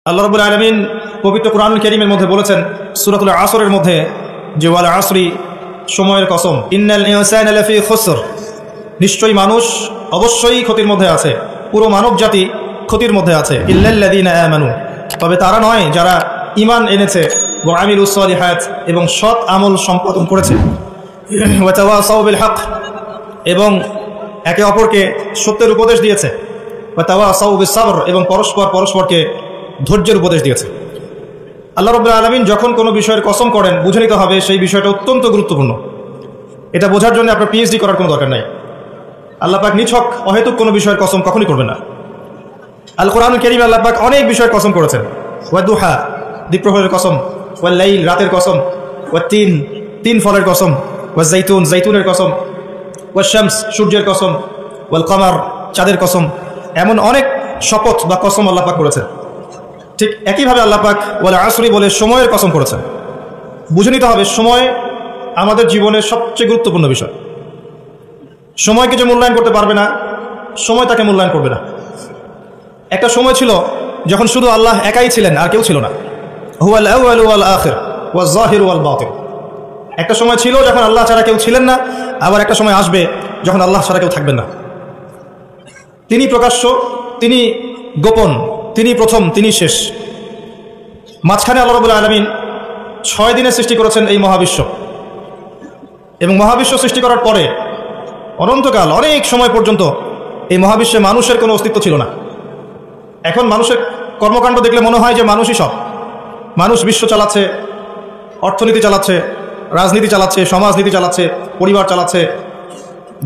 আল্লাহ রাব্বুল আলামিন পবিত্র কুরআনুল কারীমের মধ্যে বলেছেন সূরাতুল আসরের মধ্যে যে ওয়াল আসরি সময়ের কসম, ইন্নাল ইনসানা লাফি খুসর, নিশ্চয়ই মানুষ অবশ্যই ক্ষতির মধ্যে আছে, পুরো মানব জাতি ক্ষতির মধ্যে আছে। ইল্লাল্লাযীনা আমানু, তবে তারা নয় যারা ঈমান এনেছে, ওয়া আমিলুস সালিহাত, এবং সৎ আমল সম্পাদন করেছে, ওয়া তাওয়াসাউ বিল হক, এবং একে অপরকে সত্যের উপদেশ দিয়েছে, ওয়া তাওয়াসাউ বিস সাবর, এবং পরস্পরকে ধৈর্যের উপদেশ দিয়েছে। আল্লাহ রাব্বুল আলামিন যখন কোনো বিষয়ের কসম করেন বুঝে নিতে হবে সেই বিষয়টা অত্যন্ত গুরুত্বপূর্ণ। এটা বোঝার জন্য আপনার পিএইচডি করার কোনো দরকার নাই। আল্লাহ পাক নিছক অহেতুক কোনো বিষয়ের কসম কখনই করবেন না। আল কোরআনুল কারীমে আল্লাহ পাক অনেক বিষয়ের কসম করেছেন। ওয়া দুহা, দ্বীপ্রহরের কসম, ওয়াল লাইল, রাতের কসম, ওয়া তিন ফলের কসম, ওয়া জাইতুন, জাইতুনের কসম, ওয়া শামস, সূর্যের কসম, ওয়াল কমার, চাঁদের কসম, এমন অনেক শপথ বা কসম আল্লাহ পাক করেছেন। ঠিক একইভাবে আল্লাহ পাক ওয়াল আসরি বলে সময়ের কসম করেছেন। বুঝে নিতে হবে সময় আমাদের জীবনের সবচেয়ে গুরুত্বপূর্ণ বিষয়। সময়কে যে মূল্যায়ন করতে পারবে না, সময় তাকে মূল্যায়ন করবে না। একটা সময় ছিল যখন শুধু আল্লাহ একাই ছিলেন, আর কেউ ছিল না। হুয়াল আউয়ালু ওয়াল আখির ওয়াজ যাহিরু ওয়াল বাতিন। একটা সময় ছিল যখন আল্লাহ ছাড়া কেউ ছিলেন না, আবার একটা সময় আসবে যখন আল্লাহ ছাড়া কেউ থাকবেন না। তিনি প্রকাশ্য, তিনি গোপন, তিনি প্রথম, তিনি শেষ। মাঝখানে আল্লাহ রাব্বুল আলামিন 6 দিনে সৃষ্টি করেছেন এই মহাবিশ্ব, এবং মহাবিশ্ব সৃষ্টি করার পরে অনন্তকাল অনেক সময় পর্যন্ত এই মহাবিশ্বে মানুষের কোনো অস্তিত্ব ছিল না। এখন মানুষের কর্মকাণ্ড দেখলে মনে হয় যে মানুষই সব। মানুষ বিশ্ব চালাচ্ছে, অর্থনীতি চালাচ্ছে, রাজনীতি চালাচ্ছে, সমাজনীতি চালাচ্ছে, পরিবার চালাচ্ছে,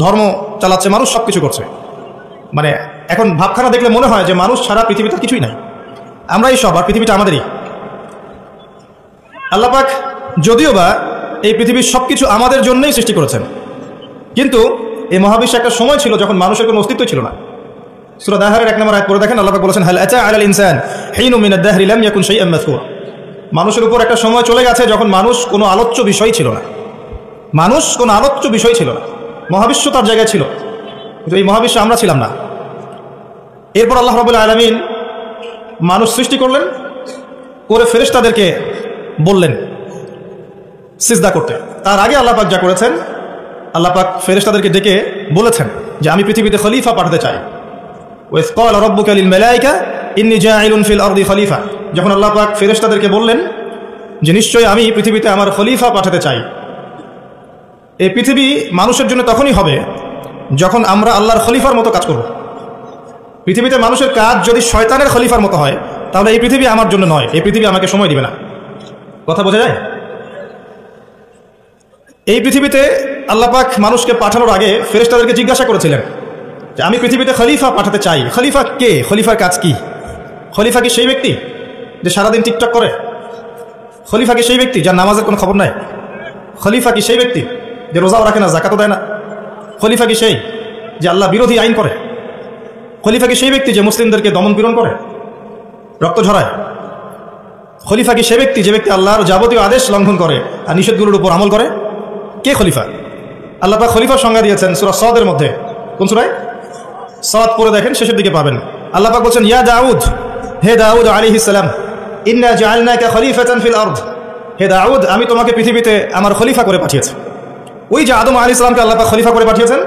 ধর্ম চালাচ্ছে, মানুষ সব কিছু করছে। মানে এখন ভাবখানা দেখলে মনে হয় যে মানুষ ছাড়া পৃথিবীতে কিছুই নাই, আমরাই সব, আর পৃথিবীটা আমাদেরই। আল্লাহ পাক যদিও বা এই পৃথিবীর সব কিছু আমাদের জন্যই সৃষ্টি করেছেন, কিন্তু এই মহাবিশ্বে একটা সময় ছিল যখন মানুষের কোনো অস্তিত্ব ছিল না। সূরা দাহরের 1 নম্বর আয়াত পড়ে দেখেন, আল্লাহ পাক বলেছেন হাল আতা আলাল ইনসান হিনু মিনাদ দাহরি লাম ইয়াকুন শাইআন মাযকুরা। মানুষের উপর একটা সময় চলে গেছে যখন মানুষ কোনো আলোচ্য বিষয় ছিল না। মানুষ কোনো আলোচ্য বিষয় ছিল না, মহাবিশ্ব তার জায়গায় ছিল, কিন্তু এই মহাবিশ্বে আমরা ছিলাম না। এরপর আল্লাহ রাব্বুল আলামিন মানুষ সৃষ্টি করলেন, করে ফেরেশতাদেরকে বললেন সিজদা করতে। তার আগে আল্লাহ পাক যা করেছেন, আল্লাহ পাক ফেরেশতাদেরকে ডেকে বলেছেন যে আমি পৃথিবীতে খলিফা পাঠাতে চাই। ওয়াইয ক্বালা রাব্বুকা লিল মালায়েকা ইন্নী জাঈলুন ফিল আরদি খলিফা। যখন আল্লাহ পাক ফেরেশতাদেরকে বললেন যে নিশ্চয়ই আমি পৃথিবীতে আমার খলিফা পাঠাতে চাই। এই পৃথিবী মানুষের জন্য তখনই হবে যখন আমরা আল্লাহর খলিফার মতো কাজ করব। পৃথিবীতে মানুষের কাজ যদি শয়তানের খলিফার মতো হয়, তাহলে এই পৃথিবী আমার জন্য নয়, এই পৃথিবী আমাকে সময় দিবে না। কথা বোঝা যায়? এই পৃথিবীতে আল্লাহ পাক মানুষকে পাঠানোর আগে ফেরেশতাদেরকে জিজ্ঞাসা করেছিলেন যে আমি পৃথিবীতে খলিফা পাঠাতে চাই। খলিফা কে? খলিফার কাজ কি? খলিফা কি সেই ব্যক্তি যে সারাদিন টিকটক করে? খলিফা কি সেই ব্যক্তি যার নামাজের কোনো খবর নাই? খলিফা কি সেই ব্যক্তি যে রোজাও রাখে না, যাকাতও দেয় না? খলিফা কি সেই যে আল্লাহ বিরোধী আইন করে? খলিফা কি সেই ব্যক্তি যে মুসলিমদেরকে দমন পীড়ন করে, রক্ত ঝরায়? খলিফা কি সে ব্যক্তি যে ব্যক্তি আল্লাহর যাবতীয় আদেশ লঙ্ঘন করে আর নিষেধগুলোর উপর আমল করে? কে খলিফা? আল্লাহ পাক খলিফার সংজ্ঞা দিয়েছেন সূরা সাদের মধ্যে। কোন সূরায়? সাদ পড়ে দেখেন, শেষের দিকে পাবেন। আল্লাহ পাক বলছেন ইয়া দাউদ, হে দাউদ আলাইহিস সালাম, ইন্না জাআলনাকা খলিফাতান ফিল আরদ। হে দাউদ, আমি তোমাকে পৃথিবীতে আমার খলিফা করে পাঠিয়েছি। ওই যে আদম আলাইহিস সালামকে আল্লাহ পাক খলিফা করে পাঠিয়েছেন,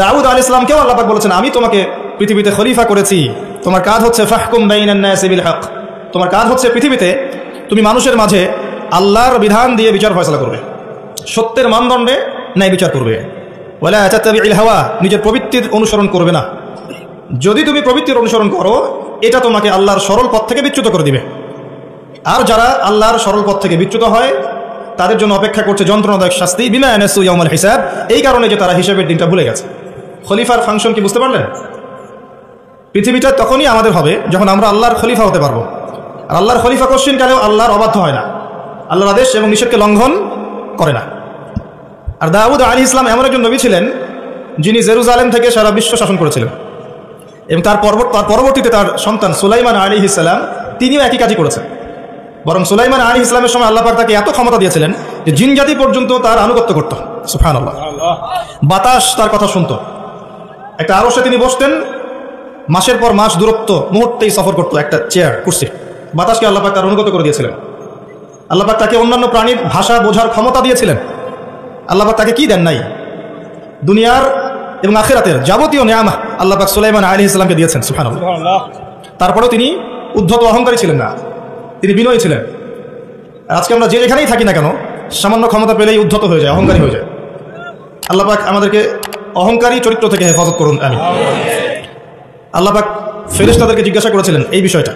দাউদ আলাইহিস সালামকেও আল্লাহ পাক বলেছেন আমি তোমাকে পৃথিবীতে খলিফা করেছি। তোমার কাজ হচ্ছে ফাহকুম বাইনান নাসি বিল হক। তোমার কাজ হচ্ছে পৃথিবীতে তুমি মানুষের মাঝে আল্লাহর বিধান দিয়ে বিচার ফয়সালা করবে, সত্যের মানদণ্ডে ন্যায় বিচার করবে। ওয়ালা তাতাবিউল হাওয়া, নিজের প্রবৃত্তির অনুসরণ করবে না। যদি তুমি প্রবৃত্তির অনুসরণ করো, এটা তোমাকে আল্লাহর সরল পথ থেকে বিচ্যুত করে দিবে। আর যারা আল্লাহর সরল পথ থেকে বিচ্যুত হয় তাদের জন্য অপেক্ষা করছে যন্ত্রণাদায়ক শাস্তি, বিমা নাসু ইয়াউমাল হিসাব, এই কারণে যে তারা হিসাবের দিনটা ভুলে গেছে। খলিফার ফাংশন কি বুঝতে পারলেন? পৃথিবীটা তখনই আমাদের হবে যখন আমরা আল্লাহর খলিফা হতে পারবো। আর আল্লাহর খলিফা কোশ্চিন কালেও আল্লাহর অবাধ্য হয় না, আল্লাহর আদেশ এবং নিষেধকে লঙ্ঘন করে না। আর দাউদ আলাইহিস সালাম এমন একজন নবী ছিলেন যিনি জেরুজালেম থেকে সারা বিশ্ব শাসন করেছিলেন, এবং তার পরবর্তীতে তার সন্তান সুলাইমান আলাইহিস সালাম তিনিও একই কাজই করেছেন। বরং সুলাইমান আলাইহিস সালামের সময় আল্লাহ পাক তাকে এত ক্ষমতা দিয়েছিলেন যে জিন জাতি পর্যন্ত তার আনুগত্য করত। সুবহানাল্লাহ। বাতাস তার কথা শুনত। একটা আরশে তিনি বসতেন, মাসের পর মাস দূরত্ব মুহূর্তেই সফর করতো একটা চেয়ার, কুরসি। বাতাসকে আল্লাহ পাক তার অনুগত করে দিয়েছিলেন। আল্লাহ পাক তাকে অন্যান্য প্রাণীর ভাষা বোঝার ক্ষমতা দিয়েছিলেন। আল্লাহ পাক তাকে কি দেন নাই? দুনিয়ার এবং আখিরাতের যাবতীয় নিয়ামত আল্লাহ পাক সুলাইমান আলাইহিস সালামকে দিয়েছেন। সুবহানাল্লাহ। তারপরেও তিনি উদ্ধত অহংকারী ছিলেন না, তিনি বিনয়ী ছিলেন। আজকে আমরা যে যেখানেই থাকি না কেন, সামান্য ক্ষমতা পেলেই উদ্ধত হয়ে যায়, অহংকারী হয়ে যায়। আল্লাহ পাক আমাদেরকে অহংকারী চরিত্র থেকে হেফাজত করুন, আমিন। আল্লাহ পাক ফেরেশতাদেরকে জিজ্ঞাসা করেছিলেন এই বিষয়টা।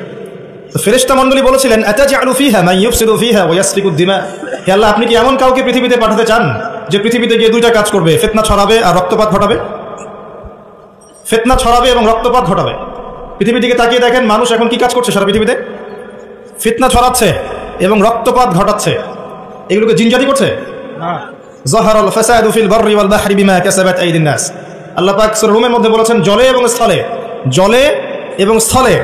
তো ফেরেশতা মণ্ডলী বলেছিলেন, আতাজআলু ফিহা মান ইউফসিদু ফিহা ওয়া ইয়াসফিকু দিমা। হে আল্লাহ, আপনি কি এমন কাউকে পৃথিবীতে পাঠাতে চান যে পৃথিবীতে গিয়ে দুইটা কাজ করবে, ফিতনা ছড়াবে আর রক্তপাত ঘটাবে? ফিতনা ছড়াবে এবং রক্তপাত ঘটাবে। পৃথিবীর দিকে তাকিয়ে দেখেন, মানুষ এখন কি কাজ করছে সারা পৃথিবীতে? ফিতনা ছড়াচ্ছে এবং রক্তপাত ঘটাচ্ছে। এগুলোকে জিনজাতি করছে না। যাহারাল ফাসাদু ফিল বাররি ওয়াল বাহরি বিমা কাসাবাত আইদিন নাস। আল্লাহ পাক সূরা রুমের মধ্যে বলেছেন, জলে এবং স্থলে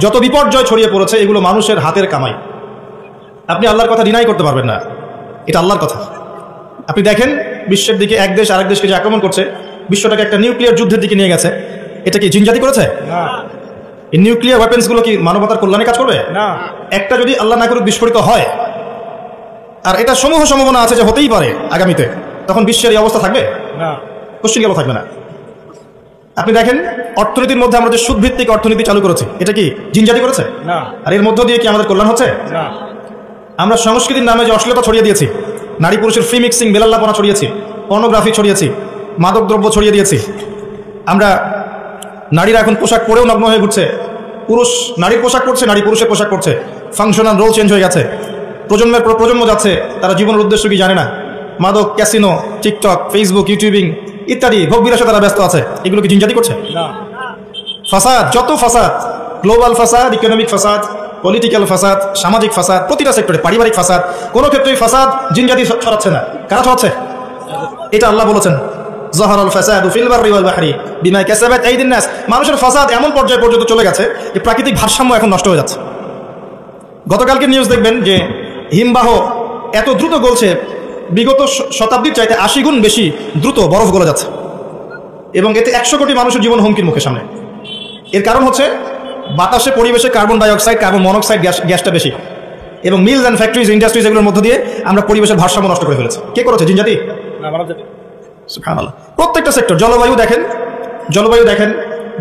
যত বিপর্যয় ছড়িয়ে পড়েছে এগুলো মানুষের হাতের কামাই। আপনি আল্লাহর কথা ডিনাই করতে পারবেন না, এটা আল্লাহর কথা। আপনি দেখেন বিশ্বের দিকে এক দেশ আরেক দেশকে যে আক্রমণ করছে, বিশ্বটাকে একটা নিউক্লিয়ার যুদ্ধের দিকে নিয়ে গেছে, এটা কি জিনজাতি করেছে? না। এই নিউক্লিয়ার ওয়েপেন্সগুলো কি মানবতার কল্যাণে কাজ করবে? না। একটা যদি আল্লাহ না করুক বিস্ফোরিত হয়, আর এটা সমূহ সম্ভাবনা আছে যে হতেই পারে আগামীতে, তখন বিশ্বের এই অবস্থা থাকবে না, কোশ্চিন কেন থাকবে না? আপনি দেখেন অর্থনীতির মধ্যে আমরা যে সুদভিত্তিক অর্থনীতি চালু করেছি, এটা কি জিনজাতি করেছে? না। আর এর মধ্য দিয়ে কি আমাদের কল্যাণ হচ্ছে? না। আমরা সংস্কৃতির নামে যে অশ্লীলতা ছড়িয়ে দিয়েছি, নারী পুরুষের ফ্রি মিক্সিং, বেলাল্লাপনা ছড়িয়েছি, পর্নোগ্রাফি ছড়িয়েছি, মাদকদ্রব্য ছড়িয়ে দিয়েছি। আমরা নারীরা এখন পোশাক পরেও নগ্ন হয়ে ঘুরছে, পুরুষ নারীর পোশাক পরছে, নারী পুরুষের পোশাক পরছে, ফাংশনাল রোল চেঞ্জ হয়ে গেছে। প্রজন্মের পর প্রজন্ম যাচ্ছে, তারা জীবনের উদ্দেশ্য কি জানে না। মাদক, ক্যাসিনো, টিকটক, ফেসবুক, ইউটিউবিং ইত্যাদি ভোগ বিলাসে তারা ব্যস্ত আছে। এগুলো কি জিনজাতি করছে? না। ফাসাদ, যত ফাসাদ, গ্লোবাল ফাসাদ, ইকোনমিক ফাসাদ, পলিটিক্যাল ফাসাদ, সামাজিক ফাসাদ, প্রতিটা সেক্টরে, পারিবারিক ফাসাদ, কোনো ক্ষেত্রেই ফাসাদ জিনজাতি ছড়াচ্ছে না। কারা ছড়াচ্ছে? এটা আল্লাহ বলেছেন, যাহারাল ফাসাদু ফিল বাররি ওয়াল বাহরি বিমা কাসাবাত আইদিন নাস। মানুষের ফাসাদ এমন পর্যায়ে পর্যন্ত চলে গেছে যে প্রাকৃতিক ভারসাম্য এখন নষ্ট হয়ে যাচ্ছে। গতকালকে নিউজ দেখবেন যে হিমবাহ এত দ্রুত গলছে, বিগত শতাব্দীর চাইতে 80 গুণ বেশি দ্রুত বরফ গলে যাচ্ছে, এবং এতে 100 কোটি মানুষের জীবন হুমকির মুখে সামনে। এর কারণ হচ্ছে বাতাসে, পরিবেশে কার্বন ডাইঅক্সাইড, কার্বন মনোক্সাইড গ্যাসটা বেশি, এবং মিলস অ্যান্ড ফ্যাক্টরিজ, ইন্ডাস্ট্রিজ, এগুলোর মধ্য দিয়ে আমরা পরিবেশের ভারসাম্য নষ্ট করে ফেলেছি। কে করেছে? জিনজাতি? সুবহানাল্লাহ। প্রত্যেকটা সেক্টর, জলবায়ু দেখেন,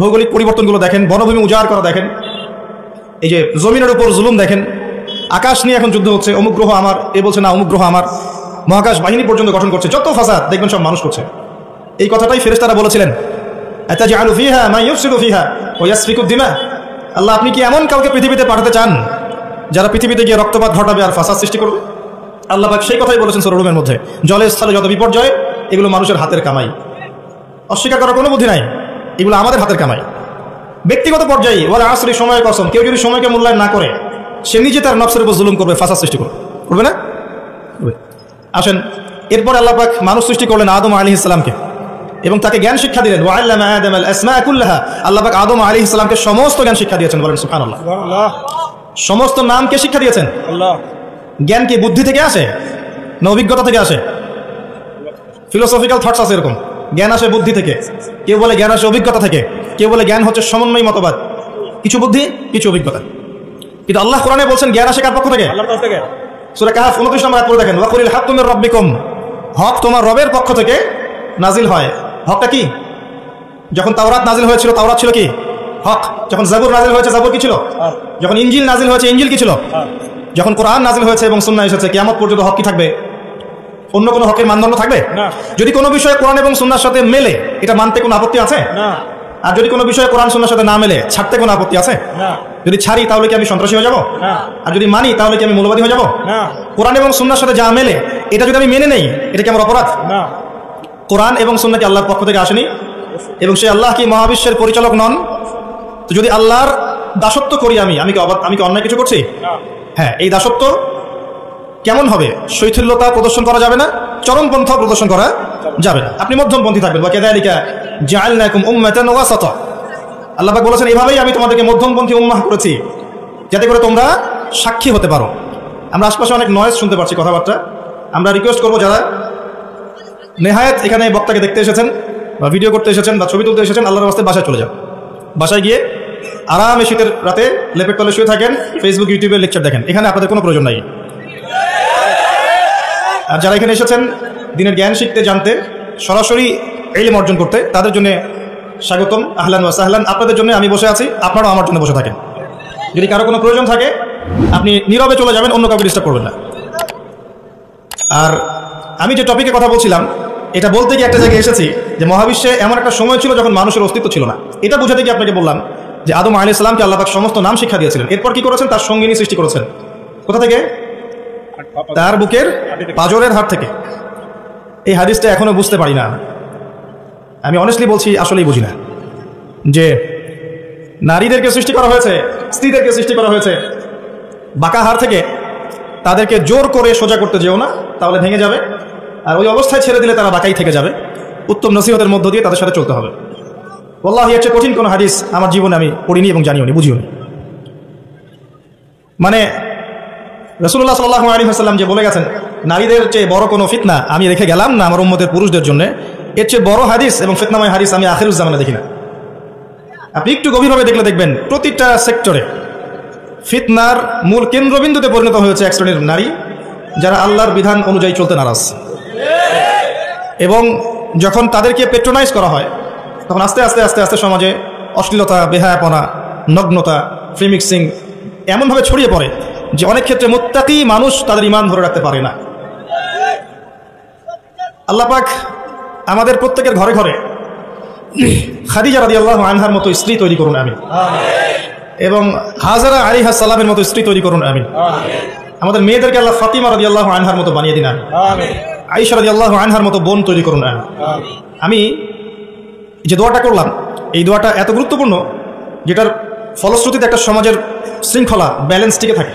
ভৌগোলিক পরিবর্তনগুলো দেখেন, বনভূমি উজাড় করা দেখেন, এই যে জমিনের উপর জুলুম দেখেন, আকাশ নিয়ে এখন যুদ্ধ হচ্ছে, অমুক গ্রহ আমার, এ বলছে না অমুক গ্রহ আমার, মহাকাশ বাহিনী পর্যন্ত গঠন করছে, যত ফাসাদ দেখবেন সব মানুষ করছে। এই কথাটাই ফেরেশতারা বলেছিলেন, আতাজআলু ফিহা মান ইউফসিদু ফিহা ওয়া ইয়াসফিকু দিমা। আল্লাহ, আপনি কি এমন কাউকে পৃথিবীতে পাঠাতে চান যারা পৃথিবীতে গিয়ে রক্তপাত ঘটাবে আর ফাসাদ সৃষ্টি করবে? আল্লাহ পাক সেই কথাই বলেছেন সূরা রুমের মধ্যে, জলে স্থলে যত বিপর্যয় এগুলো মানুষের হাতের কামাই। অস্বীকার করার কোনো বুদ্ধি নাই, এগুলো আমাদের হাতের কামাই। ব্যক্তিগত পর্যায়ে ওয়াল আসরি, সময়ের কসম, কেউ যদি সময়কে মূল্যায়ন না করে সে নিজে তার নফসের উপর জুলুম করবে, ফাসাদ সৃষ্টি করবে না? আসেন, এরপর আল্লাহ পাক মানুষ সৃষ্টি করলেন আদম আলাইহিস সালামকে, এবং তাকে জ্ঞান শিক্ষা দিলেন। ওয়া আল্লামা আদামাল আসমা কুল্লাহা। আল্লাহ পাক আদম আলাইহিস সালামকে সমস্ত জ্ঞান শিক্ষা দিয়েছেন, বলেন সুবহানাল্লাহ। সমস্ত নামকে শিক্ষা দিয়েছেন। আল্লাহ। জ্ঞান কি বুদ্ধি থেকে আসে না অভিজ্ঞতা থেকে আসে? ফিলোসফিক্যাল থটস আছে এরকম, জ্ঞান আসে বুদ্ধি থেকে, কেউ বলে জ্ঞান আসে অভিজ্ঞতা থেকে, কেউ বলে জ্ঞান হচ্ছে সমন্বয় মতবাদ, কিছু বুদ্ধি কিছু অভিজ্ঞতা। কিন্তু আল্লাহ কোরআনে বলছেন জ্ঞান আসে কার পক্ষ থেকে? আল্লাহর পক্ষ থেকে। সূরা কাহফ 29 নম্বর আয়াত পড়ে দেখেন, ওয়া কুলিল হাক্কু মির রাব্বিকুম। হক তোমার রবের পক্ষ থেকে নাজিল হয়। হকটা কি? যখন তাওরাত নাজিল হয়েছিল, তাওরাত ছিল কি? হক। যখন জাবুর নাজিল হয়েছে, জাবুর কি ছিল? যখন ইনজিল নাজিল হয়েছে, ইনজিল কি ছিল? যখন কোরআন নাজিল হয়েছে এবং সুন্নাহ এসেছে, কিয়ামত পর্যন্ত হক কি থাকবে? অন্য কোনো হকের মানদণ্ড থাকবে না। যদি কোনো বিষয়ে কোরআন এবং সুন্নাহর সাথে মেলে, এটা মানতে কোনো আপত্তি আছে না। আর যদি কোনো বিষয়ে কোরআন সুন্নাহর সাথে না মেলে, ছাড়তে কোনো আপত্তি আছে না। যদি ছাড়ি তাহলে কি আমি সন্ত্রাসী হয়ে যাব না? আর যদি মানি তাহলে কি আমি মৌলবাদী হয়ে যাব না? কোরআন এবং সুন্নাহর সাথে যা মেলে এটা যদি আমি মেনে নেই, এটা কি আমার অপরাধ না? কোরআন এবং সুন্নাহ কি আল্লাহর পক্ষ থেকে আসেনি? এবং সেই আল্লাহ কি মহাবিশ্বের পরিচালক নন? তো যদি আল্লাহর দাসত্ব করি আমি কি অন্যায় কিছু করছি? হ্যাঁ, এই দাসত্ব কেমন হবে? শৈথিল্যতা প্রদর্শন করা যাবে না, চরমপন্থা প্রদর্শন করা যাবে না। আপনি মধ্যমপন্থী থাকবেন। ওয়া কাযালিকা জাআলনাকুম উম্মাতান ওয়াসাতা। আল্লাহ পাক বলেছেন, এভাবেই আমি তোমাদেরকে মধ্যমপন্থী উম্মাহ করেছি, যাতে করে তোমরা সাক্ষী হতে পারো। আমরা আশপাশে অনেক নয়েজ শুনতে পাচ্ছি, কথাবার্তা। আমরা রিকোয়েস্ট করবো যারা নেহায়েত এখানে বক্তাকে দেখতে এসেছেন বা ভিডিও করতে এসেছেন বা ছবি তুলতে এসেছেন, আল্লাহর রাস্তায় বাসায় চলে যান। বাসায় গিয়ে আরামে শীতের রাতে লেপের তলে শুয়ে থাকেন, ফেসবুক ইউটিউবের লেকচার দেখেন, এখানে আপনাদের কোনো প্রয়োজন নাই। আর যারা এখানে এসেছেন দিনের জ্ঞান শিখতে, জানতে, সরাসরি ইলম অর্জন করতে, তাদের জন্য স্বাগতম, আহলান ওয়া সাহলান। আপনাদের জন্য আমি বসে আছি, আপনারাও আমার জন্য বসে থাকেন। যদি কারো কোনো প্রয়োজন থাকে আপনি নীরবে চলে যাবেন, অন্য কাউকে ডিস্টার্ব করবেন না। আর আমি যে টপিকে কথা বলছিলাম, এটা বলতে গিয়ে একটা জায়গায় এসেছি যে মহাবিশ্বে এমন একটা সময় ছিল যখন মানুষের অস্তিত্ব ছিল না। এটা বুঝাতে গিয়ে আপনাকে বললাম যে আদম আলাইহিস সালামকে আল্লাহ পাক সমস্ত নাম শিক্ষা দিয়েছিলেন। এরপর কি করেছেন? তার সঙ্গিনী সৃষ্টি করেছেন। কোথা থেকে? তার বুকের পাঁজরের হাড় থেকে। এই হাদিসটা এখনো বুঝতে পারি না। আমি অনেস্টলি বলছি, আসলেই বুঝি না যে নারীদেরকে সৃষ্টি করা হয়েছে, স্ত্রীদেরকে সৃষ্টি করা হয়েছে বাঁকা হাড় থেকে। তাদেরকে জোর করে সোজা করতে যেও না, তাহলে ভেঙে যাবে। আর ওই অবস্থায় ছেড়ে দিলে তারা বাঁকাই থেকে যাবে। উত্তম নসিহতের মধ্য দিয়ে তাদের সাথে চলতে হবে। ওয়াল্লাহি এর চেয়ে কঠিন কোনো হাদিস আমার জীবনে আমি পড়িনি এবং জানিও নি, বুঝিও নি। মানে রাসূলুল্লাহ সাল্লাল্লাহু আলাইহি ওয়াসাল্লাম যে বলে গেছেন, নারীদের চেয়ে বড় কোনো ফিতনা আমি রেখে গেলাম না আমার উম্মতের পুরুষদের জন্য, এর চেয়ে বড় হাদিস এবং ফিতনাময় হাদিস আমি আখিরুজ জামানে দেখি না। আপনি একটু গভীরভাবে দেখলে দেখবেন প্রতিটা সেক্টরে ফিতনার মূল কেন্দ্রবিন্দুতে পরিণত হয়েছে এক শ্রেণীর নারী, যারা আল্লাহর বিধান অনুযায়ী চলতে নারাজ। এবং যখন তাদেরকে পেট্রোনাইজ করা হয়, তখন আস্তে আস্তে আস্তে আস্তে সমাজে অশ্লীলতা, বেহায়াপনা, নগ্নতা, ফ্রি মিক্সিং এমনভাবে ছড়িয়ে পড়ে যে অনেক ক্ষেত্রে মুত্তাকি মানুষ তাদের ঈমান ধরে রাখতে পারে না। আল্লাহ পাক আমাদের প্রত্যেকের ঘরে ঘরে খাদিজা রাদিয়াল্লাহু আনহার মতো স্ত্রী তৈরি করুন, আমিন। এবং হাজারা আলাইহিস সালামের মতো স্ত্রী তৈরি করুন, আমিন। আমাদের মেয়েদেরকে আল্লাহ ফাতিমা রাদিয়াল্লাহু আনহার মতো বানিয়ে দিন, আমিন। আয়েশা রাদিয়াল্লাহু আনহার মতো বোন তৈরি করুন, আমিন। আমি যে দোয়াটা করলাম, এই দোয়াটা এত গুরুত্বপূর্ণ যেটার ফলশ্রুতিতে একটা সমাজের শৃঙ্খলা, ব্যালেন্স টিকে থাকে।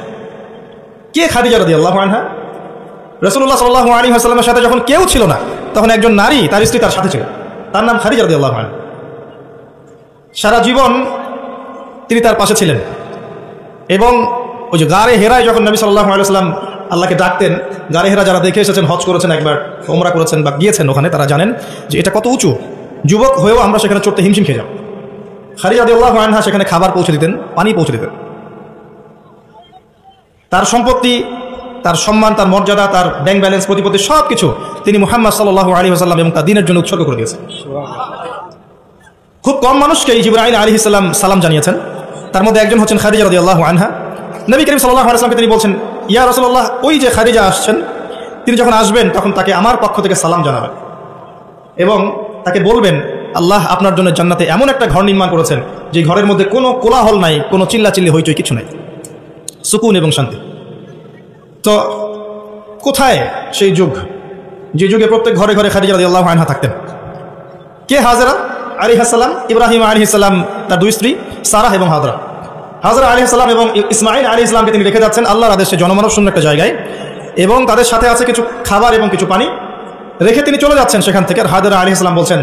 কে খাদিজা রাদিয়াল্লাহু আনহা? রাসূলুল্লাহ সাল্লাল্লাহু আলাইহি ওয়াসাল্লামের সাথে যখন কেউ ছিল না, তখন একজন নারী, তার স্ত্রী তার সাথে ছিল, তার নাম খাদিজা রাদিয়াল্লাহু আনহা। সারা জীবন তিনি তার পাশে ছিলেন। এবং ওই যে গারে হেরায় যখন নবী সাল্লাল্লাহু আলাইহি ওয়াসাল্লাম আল্লাহকে ডাকতেন, গারে হেরা যারা দেখে এসেছেন, হজ করেছেন, একবার ওমরা করেছেন বা গিয়েছেন ওখানে, তারা জানেন যে এটা কত উঁচু। যুবক হয়েও আমরা সেখানে চড়তে হিমশিম খেয়ে যাব। খাদিজা রাদিয়াল্লাহু আনহা সেখানে খাবার পৌঁছে দিতেন, পানি পৌঁছে দিতেন। তার সম্পত্তি, তার সম্মান, তার মর্যাদা, তার ব্যাংক ব্যালেন্স, প্রতিপত্তি সব কিছু তিনি মুহাম্মদ সাল্লাল্লাহু আলাইহি ওয়াসাল্লাম এবং তার দ্বীনের জন্য উৎসর্গ করে দিয়েছেন। খুব কম মানুষকে জিবরাইল আলাইহিস সালাম সালাম জানিয়েছেন, তার মধ্যে একজন হচ্ছেন খাদিজা রাদিয়াল্লাহু আনহা। নবী করিম সাল্লাল্লাহু আলাইহি ওয়াসাল্লামকে তিনি বলছেন, ইয়া রাসূলুল্লাহ, ওই যে খাদিজা আসছেন, তিনি যখন আসবেন তখন তাকে আমার পক্ষ থেকে সালাম জানাবেন এবং তাকে বলবেন, আল্লাহ আপনার জন্য জান্নাতে এমন একটা ঘর নির্মাণ করেছেন যে ঘরের মধ্যে কোনো কোলাহল নাই, কোনো চিল্লাচিল্লি হইচই কিছু নাই, সুকুন এবং শান্তি। তো কোথায় সেই যুগ, যে যুগে প্রত্যেক ঘরে ঘরে খাদিজা রাদিয়াল্লাহু আনহা থাকতেন? কে হাজরা আলাইহিস সালাম? ইব্রাহিম আলাইহিস সালাম তার দুই স্ত্রী সারাহ এবং হাজরা। হাজরা আলাইহিস সালাম এবং ইসমাঈল আলাইহিস সালামকে তিনি রেখে যাচ্ছেন আল্লাহর আদেশে জনমানব শূন্য একটা জায়গায়, এবং তাদের সাথে আছে কিছু খাবার এবং কিছু পানি, রেখে তিনি চলে যাচ্ছেন সেখান থেকে। আর হাজরা আলাইহিস সালাম বলছেন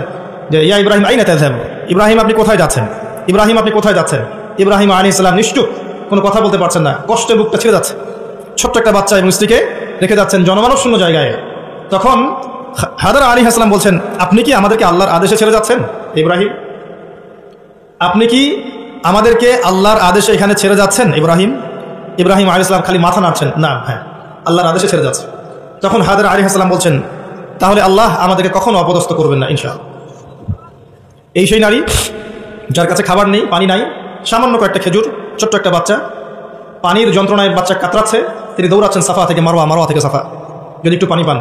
যে, ইয়া ইব্রাহিম আইনা তাযহাব, ইব্রাহিম আপনি কোথায় যাচ্ছেন? ইব্রাহিম আপনি কোথায় যাচ্ছেন? ইব্রাহিম আলাইহিস সালাম নিশ্চুপ, কোনো কথা বলতে পারছেন না, কষ্টে বুকটা ছিঁড়ে যাচ্ছে। ছোট্ট একটা বাচ্চা এবং স্ত্রীকে রেখে যাচ্ছেন জনমানব শূন্য জায়গায়। তখন হাজরা আলাইহিস সালাম বলছেন, আপনি কি আমাদেরকে আল্লাহর আদেশে ছেড়ে যাচ্ছেন ইব্রাহিম? আপনি কি আমাদেরকে আল্লাহর আদেশে এখানে ছেড়ে যাচ্ছেন ইব্রাহিম? ইব্রাহিম আলাইহিস সালাম খালি মাথা নাড়ছেন, না, হ্যাঁ, আল্লাহর আদেশে ছেড়ে যাচ্ছে। তখন হাজরা আলাইহিস সালাম বলছেন, তাহলে আল্লাহ আমাদেরকে কখনো অপদস্থ করবেন না ইনশাআল্লাহ। এই সেই নারী যার কাছে খাবার নেই, পানি নাই, সামান্য কয়েকটা খেজুর, ছোট্ট একটা বাচ্চা, পানির যন্ত্রণায় বাচ্চা কাতরাচ্ছে, তিনি দৌড়াচ্ছেন সাফা থেকে মারওয়া, মারওয়া থেকে সাফা, যদি একটু পানি পান।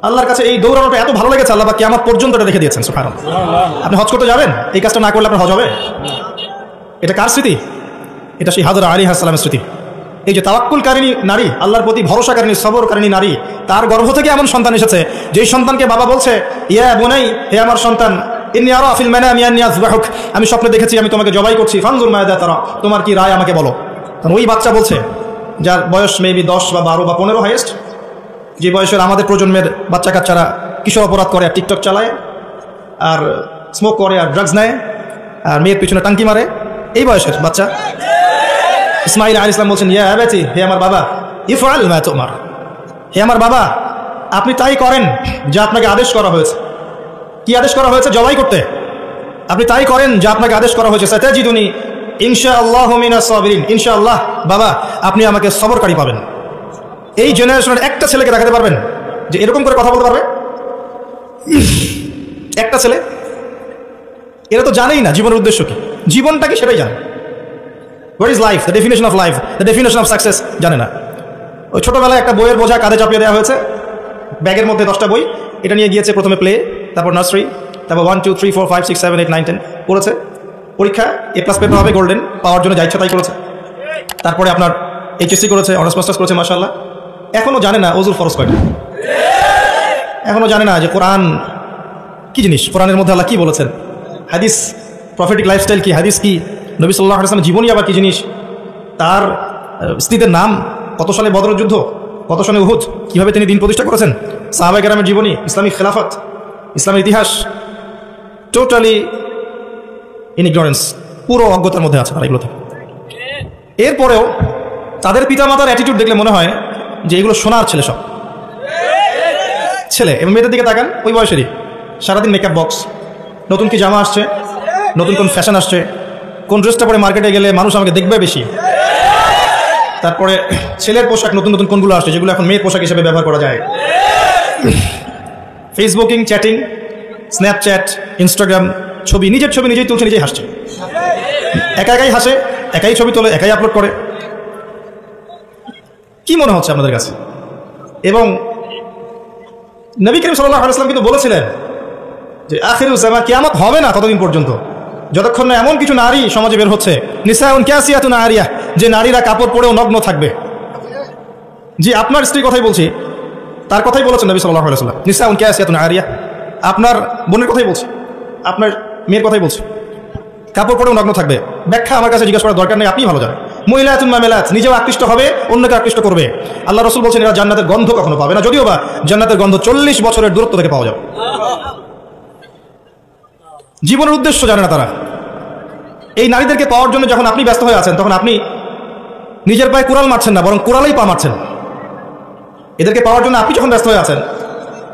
আল্লাহর কাছে এই দৌড়ানোটা এত ভালো লেগেছে, আল্লাহ কিয়ামত পর্যন্ত এটা রেখে দিয়েছেন। সুবহানাল্লাহ। আপনি হজ করতে যাবেন, এই কাজটা না করলে আপনার হজ হবে? এটা কার স্মৃতি? এটা সেই হাজরা আলাইহিস সালামের স্মৃতি। এই যে তাওয়াক্কুলকারিনী নারী, আল্লাহর প্রতি ভরসাকারিনী, সবরকারিনী নারী, তার গর্ভ থেকে এমন সন্তান এসেছে যেই সন্তানকে বাবা বলছে, ইয়া বুনাই, হে আমার সন্তান, ইন্নী আরা ফিল মানামি আন্নী আযবাহুক, আমি স্বপ্নে দেখেছি আমি তোমাকে জবাই করছি, ফানজুর মাযা তারা, তোমার কি রায় আমাকে বলো। কারণ ওই বাচ্চা বলছে, যার বয়স মেবি 10 বা 12 বা 15 হাইয়েস্ট, যে বয়সের আমাদের প্রজন্মের বাচ্চা কাচ্চারা কিশোর অপরাধ করে আর টিকটক চালায় আর স্মোক করে আর ড্রাগস নেয় আর মেয়ের পিছনে টাঙ্কি মারে, এই বয়সের বাচ্চা। ইসমাঈল আলাইহিস সালাম বলছেন, ইয়া আবাতি, হে আমার বাবা, ইফআল মা তুমার, হে আমার বাবা, আপনি তাই করেন যা আপনাকে আদেশ করা হয়েছে। কি আদেশ করা হয়েছে? জবাই করতে। আপনি তাই করেন যা আপনাকে আদেশ করা হয়েছে। সাতাজিদুনি ইনশাআল্লাহু মিনাস সাবিরিন, ইনশাআল্লাহ বাবা আপনি আমাকে সবরকারী পাবেন। এই জেনারেশনের একটা ছেলেকে দেখাতে পারবেন যে এরকম করে কথা বলতে পারবে? একটা ছেলে? এরা তো জানেই না জীবনের উদ্দেশ্য কি, জীবনটা কি সেটাই জানে। What is life, the definition of life, the definition of success জানে না। ওই ছোটোবেলায় একটা বইয়ের বোঝা কাঁধে চাপিয়ে দেওয়া হয়েছে, ব্যাগের মধ্যে 10টা বই, এটা নিয়ে গিয়েছে প্রথমে প্লে, তারপর নার্সারি, তারপর 1 2 3 4 5 6 7 8 9 10 পড়েছে, পরীক্ষা A+ পেতে হবে গোল্ডেন পাওয়ার জন্য যা ইচ্ছা তাই করেছে। তারপরে আপনার HSC করেছে, অনার্স মাস্টার্স করেছে, মাশাআল্লাহ। এখনও জানে না ওযুর ফরজ কয়টা, এখনও জানে না যে কোরআন কি জিনিস, কোরআনের মধ্যে আল্লাহ কি বলেছেন, হাদিস প্রফেটিক লাইফস্টাইল কি, হাদিস কি, নবী সাল্লাল্লাহু আলাইহি ওয়াসাল্লামের জীবনী আবার কি জিনিস, তার স্ত্রীদের নাম, কত সালে বদরের যুদ্ধ, কত সালে উহুদ, কিভাবে তিনি দিন প্রতিষ্ঠা করেছেন, সাহাবায়ে কেরামের জীবনী, ইসলামিক খেলাফত, ইসলামের ইতিহাস, টোটালি ইন ইগনোরেন্স, পুরো অজ্ঞতার মধ্যে আছে তারা এগুলোতে। এরপরেও তাদের পিতামাতার অ্যাটিটিউড দেখলে মনে হয় যে এগুলো সোনার ছেলে, সব ছেলে। এবং মেয়েদের দিকে তাকান ওই বয়সেরই, সারাদিন মেকআপ বক্স, নতুন কি জামা আসছে, নতুন কোন ফ্যাশন আসছে, কোন ড্রেসটা পরে মার্কেটে গেলে মানুষ আমাকে দেখবে বেশি, তারপরে ছেলের পোশাক নতুন নতুন কোনগুলো আসছে যেগুলো এখন মেয়ের পোশাক হিসেবে ব্যবহার করা যায়, ফেসবুকিং, চ্যাটিং, স্ন্যাপচ্যাট, ইনস্টাগ্রাম, ছবি, নিজের ছবি নিজেই তুলছে, নিজেই হাসছে, একা একাই হাসে, একাই ছবি তোলে, একাই আপলোড করে। কি মনে হচ্ছে আপনাদের কাছে? এবং নবী করিম সাল্লাল্লাহু আলাইহি ওয়াসাল্লাম কিন্তু বলেছিলেন যে আখিরুজ জামান, কিয়ামত হবে না ততদিন পর্যন্ত যতক্ষণ না এমন কিছু নারী সমাজে বের হচ্ছে, নিসাউন কাসিয়াতুন আরিয়া, যে নারীরা কাপড় পরেও নগ্ন থাকবে। জি, আপনার স্ত্রীর কথাই বলছি, তার কথাই বলেছেন নবী সাল্লাল্লাহু আলাইহি ওয়াসাল্লাম, নিসাউন কাসিয়াতুন আরিয়া। আপনার বোনের কথাই বলছি, আপনার মেয়ের কথাই বলছি, কাপড় পরেও নগ্ন থাকবে। ব্যাখ্যা আমার কাছে জিজ্ঞাসা করার দরকার নেই, আপনি ভালো জানেন। মহিলাতুন মামেলাত, নিজেও আকৃষ্ট হবে, অন্যকে আকৃষ্ট করবে। আল্লাহ রাসূল বলছেন এরা জান্নাতের গন্ধ কখনো পাবে না, যদিও বা জান্নাতের গন্ধ 40 বছরের দূরত্ব থেকে পাওয়া যাবে। জীবনের উদ্দেশ্য জানে না তারা। এই নারীদেরকে পাওয়ার জন্য যখন আপনি ব্যস্ত হয়ে আছেন, তখন আপনি নিজের পায়ে কুড়াল মারছেন না, বরং কুড়ালেই পা মারছেন। এদেরকে পাওয়ার জন্য আপনি যখন ব্যস্ত হয়ে আছেন,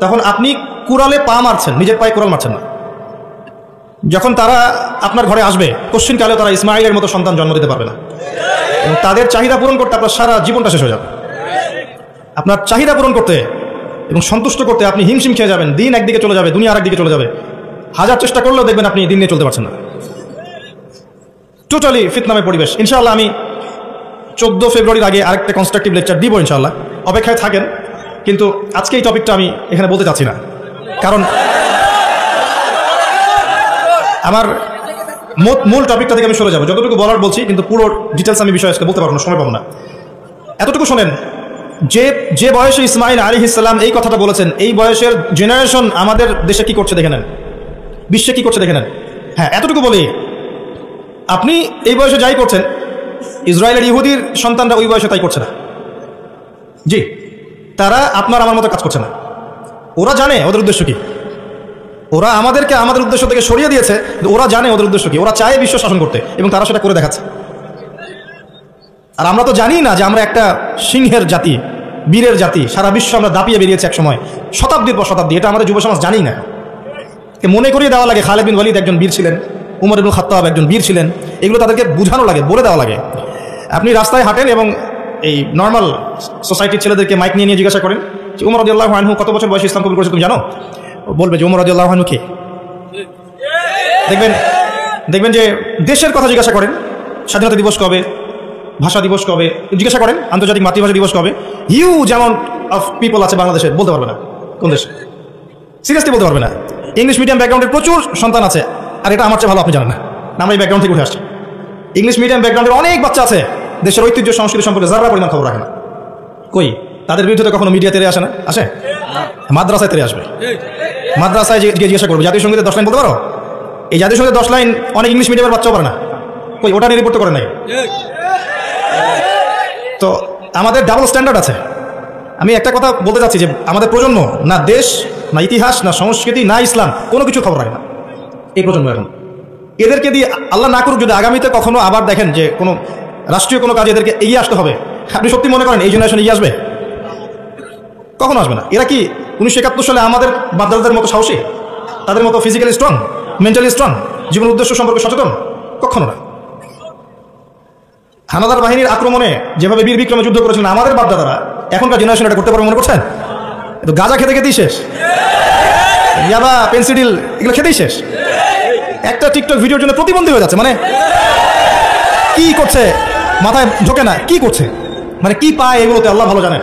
তখন আপনি কুড়ালে পা মারছেন, নিজের পায়ে কুড়াল মারছেন না। যখন তারা আপনার ঘরে আসবে, কোশ্চিনকালেও তারা ইসমাইলের মতো সন্তান জন্ম দিতে পারবে না, এবং তাদের চাহিদা পূরণ করতে আপনার সারা জীবনটা শেষ হয়ে যাবে। আপনার চাহিদা পূরণ করতে এবং সন্তুষ্ট করতে আপনি হিমশিম খেয়ে যাবেন, দিন একদিকে চলে যাবে, দুনিয়া আরেকদিকে চলে যাবে। হাজার চেষ্টা করলেও দেখবেন আপনি দিন নিয়ে চলতে পারছেন না। টোটালি ফিতনাময় পরিবেশ। ইনশাআল্লাহ আমি 14 ফেব্রুয়ারির আগে আরেকটা কনস্ট্রাকটিভ লেকচার দিব, ইনশাআল্লাহ অপেক্ষায় থাকেন। কিন্তু আজকে এই টপিকটা আমি এখানে বলতে চাচ্ছি না, কারণ আমার মূল টপিকটা থেকে আমি সরে যাবো। যতটুকু বলার বলছি, কিন্তু পুরো ডিটেলস আমি বিষয় আজকে বলতে পারবো না, সময় পাবো না। এতটুকু শোনেন, যে বয়সে ইসমাইল আলাইহিস সালাম এই কথাটা বলেছেন, এই বয়সের জেনারেশন আমাদের দেশে কি করছে দেখে নেন, বিশ্বে কি করছে দেখে নেন। হ্যাঁ, এতটুকু বলি, আপনি এই বয়সে যাই করছেন, ইসরায়েলের ইহুদির সন্তানরা ওই বয়সে তাই করছে না। জি, তারা আপনার আমার মতো কাজ করছে না। ওরা জানে ওদের উদ্দেশ্য কি, ওরা আমাদেরকে আমাদের উদ্দেশ্য থেকে সরিয়ে দিয়েছে, ওরা জানে ওদের উদ্দেশ্য কি। ওরা চায় বিশ্ব শাসন করতে, এবং তারা সেটা করে দেখাচ্ছে। আর আমরা তো জানি না যে আমরা একটা সিংহের জাতি, বীরের জাতি, সারা বিশ্ব আমরা দাপিয়ে বেরিয়েছি এক সময়, শতাব্দীর পর শতাব্দী। এটা আমাদের যুব সমাজ জানি না। মনে করিয়ে দেওয়া লাগে খালিদ বিন ওয়ালিদ একজন বীর ছিলেন, উমর ইবনুল খাত্তাব একজন বীর ছিলেন, এগুলো তাদেরকে বোঝানো লাগে, বলে দেওয়া লাগে। আপনি রাস্তায় হাঁটেন এবং এই নর্মাল সোসাইটির ছেলেদেরকে মাইক নিয়ে জিজ্ঞাসা করেন যে উমর রাদিয়াল্লাহু আনহু কত বছর বয়সে ইসলাম কবুল করেছে তুমি জানো? বলবে যে উমর রাদিয়াল্লাহু আনহু কে। দেখবেন যে দেশের কথা জিজ্ঞাসা করেন, স্বাধীনতা দিবস কবে, ভাষা দিবস কবে, জিজ্ঞাসা করেন আন্তর্জাতিক মাতৃভাষা দিবস কবে, হিউজ অ্যামাউন্ট অফ পিপল আছে বাংলাদেশে, বলতে পারবে না কোন দেশে, সিরিয়াসলি বলতে পারবে না। ইংলিশ মিডিয়াম ব্যাকগ্রাউন্ডের প্রচুর সন্তান আছে, আর এটা আমার চেয়ে ভালো আপনি জানেন না, আমরা এই ব্যাকগ্রাউন্ড থেকে উঠে আসছি। ইংলিশ মিডিয়াম ব্যাকগ্রাউন্ডের অনেক বাচ্চা আছে, দেশের ঐতিহ্য সংস্কৃতি সম্পর্কে যারা পরিমাণ খবর রাখে না। কই, তাদের বিরুদ্ধে তো কখনো মিডিয়া তেরে আসে না, আসে? মাদ্রাসায় তেরে আসবে। মাদ্রাসায় জিজ্ঞাসা করবে জাতীয় সঙ্গীতের 10 লাইন বলতে পারো? এই জাতীয় সঙ্গীতের 10 লাইন অনেক ইংলিশ মিডিয়ামের বাচ্চাও পারে না। কই, ওটা নিয়ে রিপোর্ট করে নাই। তো আমাদের ডাবল স্ট্যান্ডার্ড আছে। আমি একটা কথা বলতে চাচ্ছি যে আমাদের প্রজন্ম না দেশ, না ইতিহাস, না সংস্কৃতি, না ইসলাম, কোনো কিছু খবর রাখে না এই প্রজন্ম। এখন এদেরকে দিয়ে আল্লাহ না করুক যদি আগামীতে কখনো আবার দেখেন যে কোনো রাষ্ট্রীয় কোনো কাজে এদেরকে এগিয়ে আসতে হবে, আপনি সত্যি মনে করেন এই জেনারেশন এগিয়ে আসবে? কখনো আসবে না। এরা কি 1971 সালে আমাদের বাপদাদাদের মতো সাহসী, তাদের মতো ফিজিক্যালি স্ট্রং, মেন্টালি স্ট্রং, জীবন উদ্দেশ্য সম্পর্কে সচেতন? কখনো না। হানাদার বাহিনীর আক্রমণে যেভাবে বীর বিক্রমে যুদ্ধ করেছিলেন আমাদের বাপদাদারা, এখনকার জেনারেশন এটা করতে পারবে মনে করছেন? তো গাঁজা খেতে খেতেই শেষ, ইয়াবা পেন্সিডিল এগুলো খেতেই শেষ। একটা টিকটক ভিডিওর জন্য প্রতিবন্ধী হয়ে যাচ্ছে। মানে কি করছে মাথায় ঢোকে না, কি করছে, মানে কি পায় এগুলোতে আল্লাহ ভালো জানেন।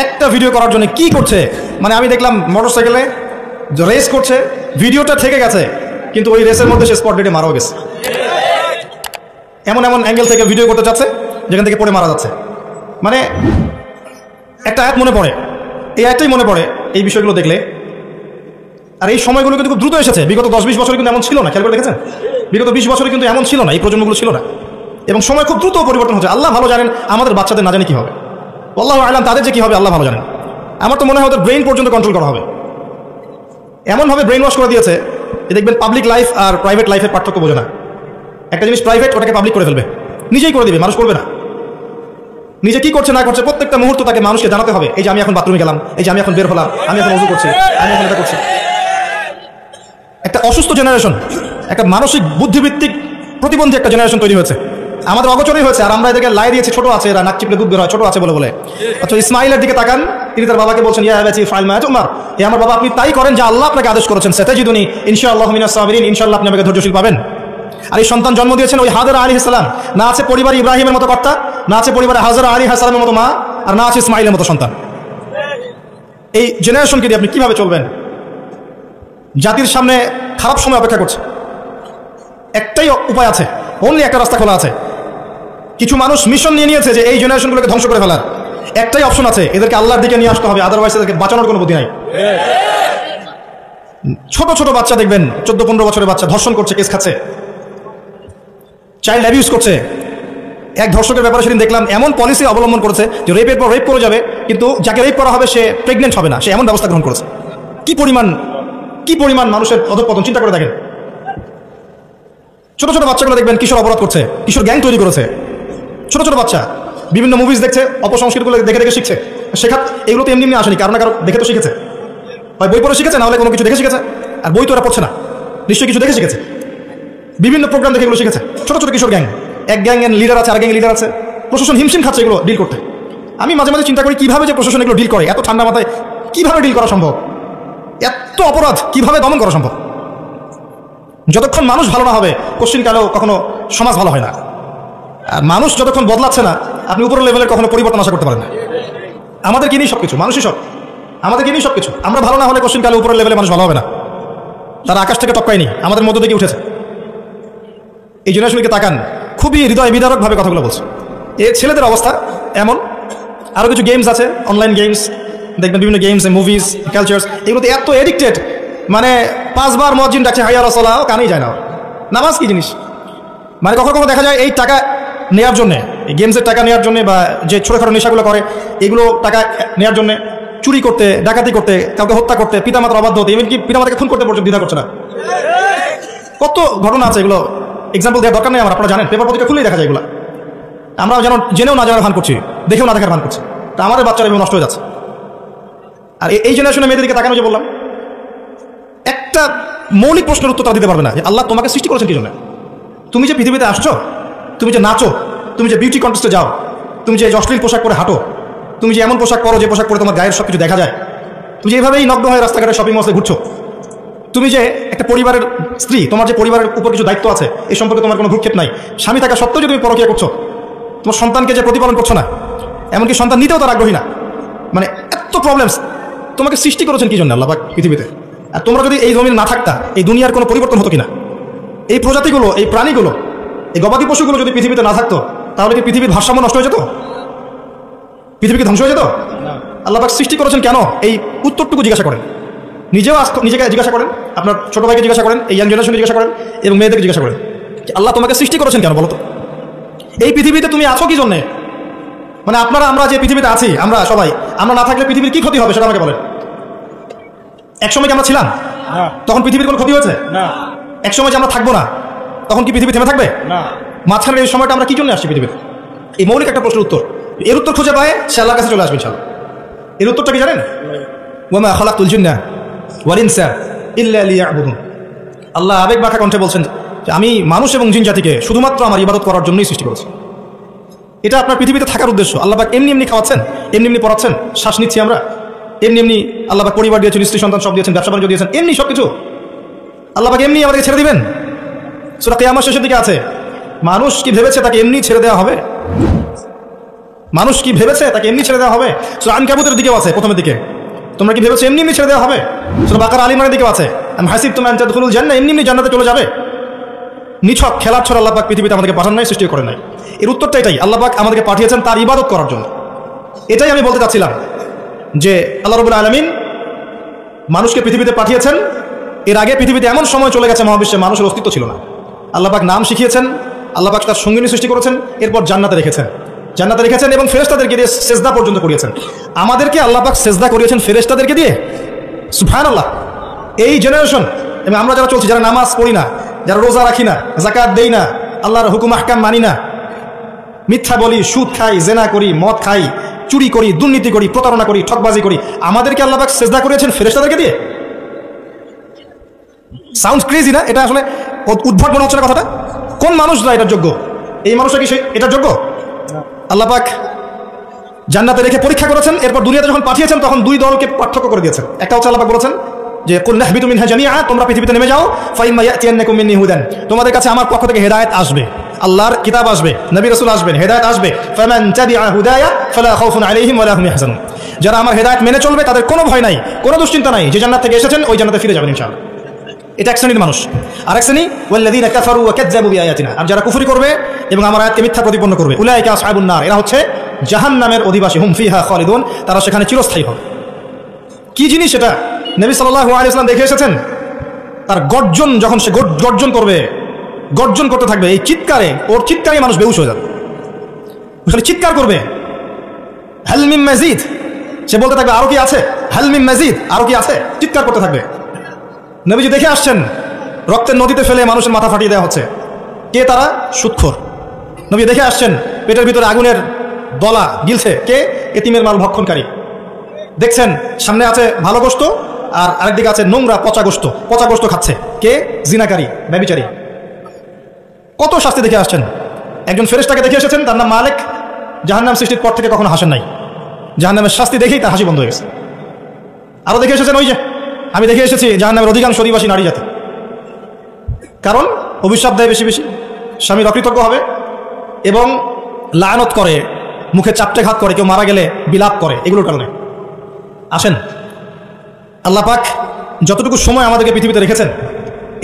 একটা ভিডিও করার জন্য কি করছে, মানে আমি দেখলাম মোটরসাইকেলে রেস করছে, ভিডিওটা থেকে গেছে, কিন্তু ওই রেসের মধ্যে সে স্পট ডেটে মারাও গেছে। এমন এমন অ্যাঙ্গেল থেকে ভিডিও করতে চাচ্ছে যেখান থেকে পড়ে মারা যাচ্ছে। মানে একটা আয়াত মনে পড়ে, এই আয়াতটাই মনে পড়ে এই বিষয়গুলো দেখলে। আর এই সময়গুলো কিন্তু খুব দ্রুত এসেছে। বিগত 10-20 বছরে কিন্তু এমন ছিল না, খেয়াল করে দেখেছেন? বিগত 20 বছরে কিন্তু এমন ছিল না, এই প্রজন্মগুলো ছিল না। এবং সময় খুব দ্রুত পরিবর্তন হচ্ছে। আল্লাহ ভালো জানেন আমাদের বাচ্চাদের না জানে কি হবে, আল্লাহু আ'লাম তাদের যে কি হবে আল্লাহ ভালো জানেন। আমার তো মনে হয় ওদের ব্রেইন পর্যন্ত কন্ট্রোল করা হবে, এমনভাবে ব্রেইন ওয়াশ করে দিয়েছে। দেখবেন পাবলিক লাইফ আর প্রাইভেট লাইফের পার্থক্য বোঝে না। একটা জিনিস প্রাইভেট, ওটাকে পাবলিক করে ফেলবে, নিজেই করে দিবে, মানুষ করবে না। নিজে কি করছে না করছে প্রত্যেকটা মুহূর্ত তাকে মানুষকে জানাতে হবে। এই যে আমি এখন বাথরুমে গেলাম, এই যে আমি এখন বের হলাম, আমি এখন ওযু করছি, আমি এখন এটা করছি। একটা অসুস্থ জেনারেশন, একটা মানসিক বুদ্ধিভিত্তিক প্রতিবন্ধী একটা জেনারেশন তৈরি হয়েছে, আমাদের অগোচরই হয়েছে। আর আমরা এদেরকে লাই দিয়েছি ছোট আছে, এরা নাক চিপলে দুধ বের হয়, ছোট আছে বলে বলে। আচ্ছা, ইসমাইলের দিকে তাকান, তিনি তার বাবাকে বলছেন, ইয়া আবাতি ফাইল মা তুমার, হে আমার বাবা আপনি তাই করেন যা আল্লাহ আপনাকে আদেশ করেছেন, সাতাজিদুনি ইনশাআল্লাহু মিনাস সাবিরিন, ইনশাআল্লাহ আপনি আমাকে ধৈর্যশীল পাবেন। আর এই সন্তান জন্ম দিয়েছেন ওই হাজরা আলাইহিস সালাম। না আছে পরিবার ইব্রাহিমের মতো কর্তা, না আছে পরিবারে হাজরা আলাইহিস সালামের মতো মা, আর না আছে ইসমাইলের মতো সন্তান। এই জেনারেশনকে দিয়ে আপনি কিভাবে চলবেন? জাতির সামনে খারাপ সময় অপেক্ষা করছে। একটাই উপায় আছে, অনলি একটা রাস্তা খোলা আছে। কিছু মানুষ মিশন নিয়ে নিয়েছে যে এই জেনারেশনগুলোকে ধ্বংস করে ফেলার। একটাই অপশন আছে, এদেরকে আল্লাহর দিকে নিয়ে আসতে হবে, আদারওয়াইজ এদেরকে বাঁচানোর কোনো বুদ্ধি নাই। ছোট ছোট বাচ্চা দেখবেন, 14-15 বছরের বাচ্চা ধর্ষণ করছে, কেস খাচ্ছে, চাইল্ড অ্যাবিউজ করছে। এক ধর্ষকের ব্যাপারে সেদিন দেখলাম এমন পলিসি অবলম্বন করেছে যে রেপের পর রেপ করে যাবে, কিন্তু যাকে রেপ করা হবে সে প্রেগনেন্ট হবে না, সে এমন ব্যবস্থা গ্রহণ করেছে। কি পরিমাণ মানুষের অধঃপতন চিন্তা করে দেখেন। ছোট ছোট বাচ্চাগুলো দেখবেন কিশোর অপরাধ করছে, কিশোর গ্যাং তৈরি করেছে। ছোট ছোট বাচ্চা বিভিন্ন মুভিজ দেখছে, অপসংস্কৃতিগুলো দেখে দেখে শিখছে। শেখা এগুলো তো এমনি এমনি আসেনি, কারো না কারো দেখে তো শিখেছে, হয় বই পড়ে শিখেছে, না হলে কোনো কিছু দেখে শিখেছে। আর বই তো ওরা পড়ছে না, নিশ্চয়ই কিছু দেখে শিখেছে, বিভিন্ন প্রোগ্রাম দেখে এগুলো শিখেছে। ছোট ছোট কিশোর গ্যাং, এক গ্যাং লিডার আছে, আর গ্যাং লিডার আছে। প্রশাসন হিমশিম খাচ্ছে এগুলো ডিল করতে। আমি মাঝে মাঝে চিন্তা করি কিভাবে যে প্রশাসন এগুলো ডিল করে, এত ঠান্ডা মাথায় কিভাবে ডিল করা সম্ভব, এত অপরাধ কিভাবে দমন করা সম্ভব। যতক্ষণ মানুষ ভালো না হবে কোশ্চিনকালেও কখনো সমাজ ভালো হয় না। আর মানুষ যতক্ষণ বদলাচ্ছে না, আপনি উপরের লেভেলের কখনো পরিবর্তন আশা করতে পারেন না। আমাদেরকে নিয়েই সবকিছু, মানুষই সব, আমাদেরকে নিয়েই সবকিছু। আমরা ভালো না হলে কোশ্চিনকালে উপরের লেভেলে মানুষ ভালো হবে না। তারা আকাশ থেকে টপকায়নি, আমাদের মধ্য থেকে উঠেছে। এই জেনারেশনকে তাকান, খুবই হৃদয় বিদারকভাবে কথাগুলো বলছে। এই ছেলেদের অবস্থা এমন। আরও কিছু গেমস আছে, অনলাইন গেমস দেখবেন, বিভিন্ন গেমস, মুভিজ, কালচার্স, এগুলোতে এত এডিক্টেড, মানে 5 বার মুয়াজ্জিন ডাকছে হাইয়া আলা সালাহ, কানেই যায় না। নামাজ কি জিনিস, মানে কখনো কখনো দেখা যায় এই টাকা নেওয়ার জন্যে, এই গেমসের টাকা নেওয়ার জন্যে, বা যে ছোটোখাটো নেশাগুলো করে এগুলো টাকা নেওয়ার জন্যে চুরি করতে, ডাকাতি করতে, কাউকে হত্যা করতে, পিতামাতার অবাধ্য হতে, এমনকি পিতামাতাকে খুন করতে পর্যন্ত দ্বিধা করছে না। কত ঘটনা আছে, এগুলো এক্সাম্পল দেওয়ার দরকার নেই আমার, আপনারা জানেন, পেপার পত্রিকা খুলেই দেখা যায় এগুলো। আমরা যেন জেনেও না জানার ভান করছি, দেখেও না দেখার ভান করছি, তা আমাদের বাচ্চারা এভাবে নষ্ট হয়ে যাচ্ছে। আর এই জেনারেশনের মেয়েদেরকে তাকানো, যে বললাম, একটা মৌলিক প্রশ্নের উত্তর তারা দিতে পারবে না যে আল্লাহ তোমাকে সৃষ্টি করেছেন কি জন্য। তুমি যে পৃথিবীতে আসছো, তুমি যে নাচো, তুমি যে বিউটি কন্টেস্টে যাও, তুমি যে অশ্লীল পোশাক পরে হাঁটো, তুমি যে এমন পোশাক পরো যে পোশাক পরে তোমার গায়ের সব কিছু দেখা যায়, তুমি যে এভাবেই নগ্ন হয়ে রাস্তাঘাটে শপিং মলে ঘুরছো, তুমি যে একটা পরিবারের স্ত্রী, তোমার যে পরিবারের উপর কিছু দায়িত্ব আছে, এই সম্পর্কে তোমার কোনো ভ্রুক্ষেপ নাই, স্বামী থাকা সত্ত্বেও যে তুমি পরকীয়া করছো, তোমার সন্তানকে যে প্রতিপালন করছো না, এমনকি সন্তান নিতেও তার আগ্রহী না, মানে এত প্রবলেমস। তোমাকে সৃষ্টি করেছেন কি জন্য আল্লাহ পাক পৃথিবীতে? আর তোমরা যদি এই জমিন না থাকতা, এই দুনিয়ার কোনো পরিবর্তন হতো কিনা? এই প্রজাতিগুলো, এই প্রাণীগুলো, এই গবাদি পশুগুলো যদি পৃথিবীতে না থাকতো, তাহলে কি পৃথিবীর ভারসাম্য নষ্ট হয়ে যেত? পৃথিবীকে ধ্বংস হয়ে যেত? আল্লাহ পাক সৃষ্টি করেছেন কেন, এই উত্তরটুকু জিজ্ঞাসা করেন। নিজেও নিজেকে জিজ্ঞাসা করেন, আপনার ছোট ভাইকে জিজ্ঞাসা করেন, এই ইয়াং জেনারেশনকে জিজ্ঞাসা করেন, এবং মেয়েদেরকে জিজ্ঞাসা করেন, আল্লাহ তোমাকে সৃষ্টি করেছেন কেন বলো তো? এই পৃথিবীতে তুমি আছো কি জন্যে? মানে আমরা যে পৃথিবীতে আছি, আমরা সবাই, আমরা না থাকলে পৃথিবীর কি ক্ষতি হবে সেটা আমাকে বলেন। একসময় কি আমরা ছিলাম, তখন পৃথিবীর কোনো ক্ষতি হয়েছে? একসময় যে আমরা থাকবো না, তখন কি পৃথিবী থেমে থাকবে? মাঝখানে এই সময়টা আমরা কি জন্য আসছি পৃথিবীতে? এই মৌলিক একটা প্রশ্নের উত্তর, এর উত্তর খুঁজে পায় সে আল্লাহর কাছে চলে আসবে ইনশাআল্লাহ। এর উত্তরটা কি জানেন? ওয়ামা খালাকতুল জিন্না ওয়াল ইনসা ইল্লা লিয়াবুদুন। আল্লাহ আবেগ মাখা কণ্ঠে বলছেন যে আমি মানুষ এবং জিন জাতিকে শুধুমাত্র আমার ইবাদত করার জন্যই সৃষ্টি করেছি। এটা আপনার পৃথিবীতে থাকার উদ্দেশ্য। আল্লাহ পাক এমনি এমনি খাওয়াচ্ছেন, এমনি এমনি পড়াচ্ছেন, শ্বাস নিচ্ছি আমরা, এমনি এমনি আল্লাহ পাক পরিবার দিয়েছেন, স্ত্রী সন্তান সব দিয়েছেন, ব্যবসা বাণিজ্য দিয়েছেন, এমনি সব কিছু আল্লাহ পাক এমনি আমাদেরকে ছেড়ে দিবেন। সূরা কিয়ামত শেষের দিকে আছে, মানুষ কি ভেবেছে তাকে এমনি ছেড়ে দেওয়া হবে? মানুষ কি ভেবেছে তাকে এমনি ছেড়ে দেওয়া হবে? সূরা আনকাবুতের দিকেও আছে প্রথমের দিকে, তোমরা কি ভেবেছো এমনি এমনি ছেড়ে দেওয়া হবে? সূরা বাকারা আল ইমরানের দিকেও আছে, আম হাসিবতুম আন তাদখুলুল জান্নাহ, এমনি এমনি জান্নাতে চলে যাবে। নিছক খেলার ছড়া আল্লাহ পাক পৃথিবীতে আমাদেরকে পাঠান নাই, সৃষ্টি করেন নাই। এর উত্তরটা এটাই, আল্লাহ পাক আমাদেরকে পাঠিয়েছেন তার ইবাদত করার জন্য। এটাই আমি বলতে চাচ্ছিলাম যে আল্লাহ রাব্বুল আলামিন মানুষকে পৃথিবীতে পাঠিয়েছেন। এর আগে পৃথিবীতে এমন সময় চলে গেছে মহাবিশ্বে মানুষের অস্তিত্ব ছিল না। আল্লাহ পাক নাম শিখিয়েছেন, আল্লাহ পাক তার সঙ্গিনী সৃষ্টি করেছেন, এরপর জান্নাতে রেখেছেন এবং ফেরেশতাদেরকে দিয়ে সেজদা পর্যন্ত করিয়েছেন। আমাদেরকে আল্লাহ পাক সেজদা করিয়েছেন ফেরেশতাদেরকে দিয়ে। সুবহানাল্লাহ। এই জেনারেশন এবং আমরা যারা চলছি, যারা নামাজ পড়ি না, যারা রোজা রাখি না, যাকাত দেই না, আল্লাহর হুকুম আহকাম মানি না, মিথ্যা বলি, সুদ খাই, জেনা করি, মদ খাই, চুরি করি, দুর্নীতি করি, প্রতারণা করি, ঠকবাজি করি, আমাদেরকে আল্লাহ পাক সেজদা করিয়েছেন ফেরেশতাদেরকে দিয়ে। সাউন্ড ক্রেজি না? এটা আসলে উদ্ভট মনে হচ্ছে না কথাটা? কোন মানুষরা এটার যোগ্য? এই মানুষরা কি এটার যোগ্য? আল্লাহ পাক জান্নাতে রেখে পরীক্ষা করেছেন, এরপর দুনিয়াতে যখন পাঠিয়েছেন তখন দুই দলকে পার্থক্য করে দিয়েছেন। একটা হচ্ছে আল্লাহ পাক বলেছেন যে কুল নাহবিতু মিনহা জামিআ, তোমরা পৃথিবীতে নেমে যাও, ফাইম্মা ইয়াতিয়ান্নাকুম মিন্নি হুদান, তোমাদের কাছে আমার পক্ষ থেকে হেদায়েত আসবে, আল্লাহর কিতাব আসবে, নবী রাসূল আসবেন, হেদায়েত আসবে। ফামান তাবিআ হুদায়া ফালা খাউফুন আলাইহিম ওয়ালা হুম ইয়াহজানুন, যারা আমার হেদায়েত মেনে চলবে তাদের কোনো ভয় নাই, কোনো দুশ্চিন্তা নাই, যে জান্নাত থেকে এসেছেন ওই জান্নাতে ফিরে যাবেন ইনশাআল্লাহ। এটা এক শ্রেণীর মানুষ। আর এক শ্রেণী ওয়াল্লাযীনা কাফারু ওয়া কাযযাবু বিআয়াতিনা, আর যারা কুফরি করবে এবং আমার আয়াতকে মিথ্যা প্রতিপন্ন করবে, উলাইকা আসহাবুন নার, এরা হচ্ছে জাহান্নামের অধিবাসী, হুম ফিহা খালিদুন, তারা সেখানে চিরস্থায়ী হবে। কি জিনিস এটা? নবী সাল্লাল্লাহু আলাইহি ওয়াসাল্লাম দেখে এসেছেন, তার গর্জন যখন সে গর্জন করবে, গর্জন করতে থাকবে, এই চিৎকারে, ওর চিৎকারে মানুষ বেহুশ হয়ে যাবে, খালি চিৎকার করবে, হাল মিন মাজিদ, সে বলতে থাকবে আরো কি আছে, হাল মিন মাজিদ, আরো কি আছে, চিৎকার করতে থাকবে। নবীজি দেখে আসছেন রক্তের নদীতে ফেলে মানুষের মাথা ফাটিয়ে দেওয়া হচ্ছে। কে তারা? সুদখোর। নবী দেখে আসছেন পেটের ভিতরে আগুনের দলা গিলছে। কে? এতিমের মাল ভক্ষণকারী। দেখছেন সামনে আছে ভালো গোশত, আর আরেকদিকে আছে নোংরা পচা গোশত খাচ্ছে। কে? জিনাকারী, ব্যভিচারী। কত শাস্তি দেখে আসছেন। একজন ফেরেশতাকে দেখে এসেছেন, তার নাম মালিক, জাহান্নাম সৃষ্টির পর থেকে কখনো হাসেন নাই, জাহান্নামের শাস্তি দেখেই তার হাসি বন্ধ হয়ে গেছে। আরো দেখে এসেছেন, ওই যে আমি দেখে এসেছি জাহান্নামের অধিকাংশ অধিবাসী নারী জাতি। কারণ অভিশাপ দেয় বেশি বেশি, স্বামীর অকৃতজ্ঞ হবে এবং লানত করে, মুখে চাপটে ঘাত করে, কেউ মারা গেলে বিলাপ করে, এগুলোর কারণে। আসেন, আল্লাহ পাক যতটুকু সময় আমাদেরকে পৃথিবীতে রেখেছেন,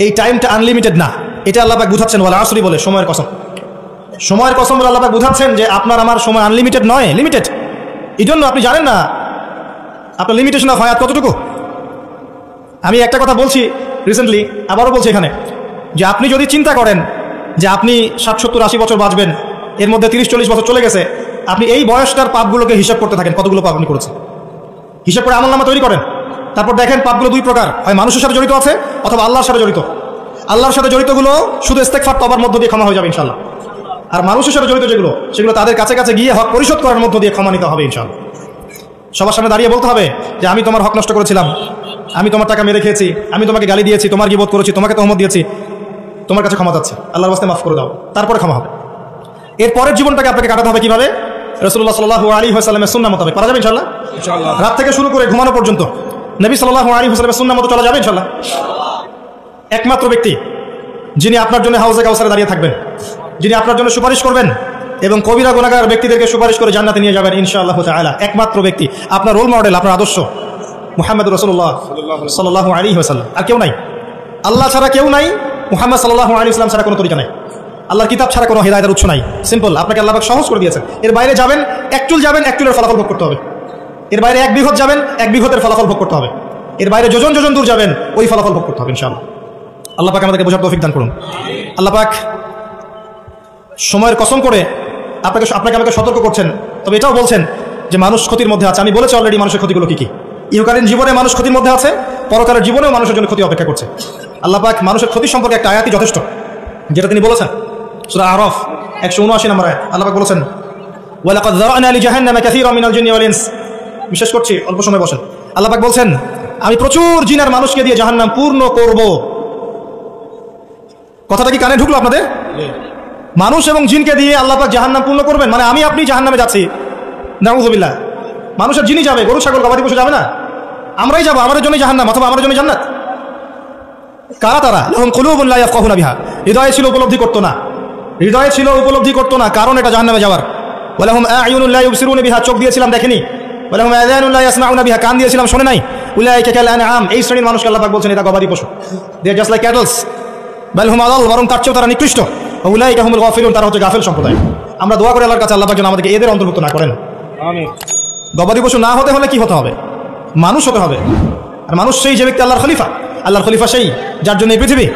এই টাইমটা আনলিমিটেড না, এটা আল্লাহ পাক বুঝাচ্ছেন। ওয়াল আসরি বলে, সময়ের কসম, সময়ের কসম বলে আল্লাহ পাক বুঝাচ্ছেন যে আপনার আমার সময় আনলিমিটেড নয়, লিমিটেড। এই জন্য আপনি জানেন না আপনার লিমিটেশন অফ হায়াত কতটুকু। আমি একটা কথা বলছি রিসেন্টলি, আবারও বলছি এখানে, যে আপনি যদি চিন্তা করেন যে আপনি 60, 70, 80 বছর বাঁচবেন, এর মধ্যে 30, 40 বছর চলে গেছে, আপনি এই বয়সটার পাপগুলোকে হিসাব করতে থাকেন, কতগুলো পাপ আপনি করেছেন, হিসাব করে আমলনামা তৈরি করেন। তারপর দেখেন পাপগুলো দুই প্রকার, হয় মানুষের সাথে জড়িত আছে অথবা আল্লাহর সাথে জড়িত। আল্লাহর সাথে জড়িতগুলো শুধু ইস্তেগফার তওবার মধ্য দিয়ে ক্ষমা হয়ে যাবে ইনশাআল্লাহ। আর মানুষের সাথে জড়িত যেগুলো, সেগুলো তাদের কাছে কাছে গিয়ে হক পরিশোধ করার মধ্য দিয়ে ক্ষমা নিতে হবে ইনশাআল্লাহ। সবার সামনে দাঁড়িয়ে বলতে হবে যে আমি তোমার হক নষ্ট করেছিলাম, আমি তোমার টাকা মেরে খেয়েছি, আমি তোমাকে গালি দিয়েছি, তোমার গীবত করেছি, তোমাকে তহমত দিয়েছি, তোমার কাছে ক্ষমা চাচ্ছি, আল্লাহর ওয়াস্তে মাফ করে দাও, তারপরে ক্ষমা হবে। এর পরের জীবনটাকে আপনাকে কাটাতে হবে কিভাবে? রাসূলুল্লাহ সাল্লাল্লাহু আলাইহি ওয়াসাল্লামের সুন্নাহ মোতাবেক। পারা যাবে ইনশাআল্লাহ? ইনশাআল্লাহ। রাত থেকে শুরু করে ঘুমানো পর্যন্ত নবী সাল্লাল্লাহু আলাইহি ওয়াসাল্লামের সুন্নাহ মতো চলা যাবে ইনশাআল্লাহ। একমাত্র ব্যক্তি যিনি আপনার জন্য হাউজে কাউসারে দাঁড়িয়ে থাকবেন, যিনি আপনার জন্য সুপারিশ করবেন এবং কবিরা গুনাহগার ব্যক্তিদেরকে সুপারিশ করে জান্নাতে নিয়ে যাবেন ইনশাআল্লাহ তাআলা, একমাত্র ব্যক্তি, আপনার রোল মডেল, আপনার আদর্শ মুহাম্মদুর রাসূলুল্লাহ সাল্লাল্লাহু আলাইহি ওয়াসাল্লাম। আর কেউ নাই, আল্লাহ ছাড়া কেউ নাই, মুহাম্মদ সাল্লাল্লাহু আলাইহি ওয়াসাল্লাম ছাড়া কোনো তরিকা নাই, আল্লাহর কিতাব ছাড়া কোনো হিদায়াতের উৎস নাই। সিম্পল, আপনাকে আল্লাহ পাক সহজ করে দিয়েছেন। এর বাইরে যাবেন, এক চুল যাবেন, এক চুলের ফলাফল ভোগ করতে হবে। এর বাইরে 1 বিঘত যাবেন, 1 বিঘতের ফলাফল ভোগ করতে হবে। এর বাইরে যোজন যোজন দূর যাবেন, ওই ফলাফল ভোগ করতে হবে ইনশাআল্লাহ। আল্লাহ পাক আমাদেরকে বোঝার তৌফিক দান করুন। আল্লাহ পাক সময়ের কসম করে আপনাকে আমাকে সতর্ক করছেন, তবে এটাও বলছেন যে মানুষ ক্ষতির মধ্যে আছে। আমি বলেছি অলরেডি মানুষের ক্ষতিগুলো কি কি। ইহকালীন জীবনে মানুষ ক্ষতির মধ্যে আছে, পরকালের জীবনেও মানুষের জন্য ক্ষতি অপেক্ষা করছে। আল্লাহ পাক মানুষের ক্ষতি সম্পর্কে একটা আয়াতই যথেষ্ট, যেটা তিনি বলেছেন সূরা আরাফ 179 নম্বর আয়াত। আল্লাহ পাক বলেছেন ওয়ালাকাদ যারানা লিজাহান্নামা কাসীরাম মিনাল জিন্নি ওয়াল ইনস। বিশেষ করছি, অল্প সময় বসেন। আল্লাহ পাক বলছেন আমি প্রচুর জিন আর মানুষকে দিয়ে জাহান্নাম পূর্ণ করব। কথাটা কি কানে ঢুকলো আপনাদের? মানুষ এবং জিনকে দিয়ে আল্লাহ পাক জাহান্নাম পূর্ণ করবেন, মানে আমি আপনি জাহান্নামে যাচ্ছি, নাউযুবিল্লাহ। মানুষের জিনই যাবে, গরু ছাগল গবাদি পশু যাবে না, আমরাই যাবো, আমাদের জন্যই জাহান্নাম অথবা আমাদের জন্যই জান্নাত। কারা তারা? লাহুম কুলুবুন লা ইয়াফকাহুনা বিহা, হৃদয়ে ছিল উপলব্ধি করতো না, হৃদয়ে ছিল উপলব্ধি করতো না, কারণ এটা জাহান্নামে যাওয়ার। ওয়ালাহুম আ'য়ুনুন লা ইউবসিরুনা বিহা, চোখ দিয়েছিলাম দেখেনি। ওয়ালাহুম আযানুন লা ইয়াসমাউনা বিহা, কান দিয়েছিলাম শোনে নাই। উলাইকা কাল আনআম, এই শ্রেণীর মানুষকে আল্লাহ পাক বলছেন এটা গবাদি পশু, দে আর জাস্ট লাইক ক্যাটলস, বাল হুম আদাল, বরং তার চেয়েও তারা নিকৃষ্ট। উলাইকা হুমুল গাফিলুন, তারা হচ্ছে গাফিল সম্প্রদায়। আমরা দোয়া করি আল্লাহর কাছে আল্লাহ পাক যেন আমাদেরকে এদের অন্তর্ভুক্ত না করেন। আমিন। গবাদি পশু না হতে হলে কি হতে হবে? মানুষ হতে হবে। আর মানুষ সেই যে ব্যক্তি আল্লাহর খলিফা, আল্লাহর খলিফা সেই যার জন্য এই পৃথিবী,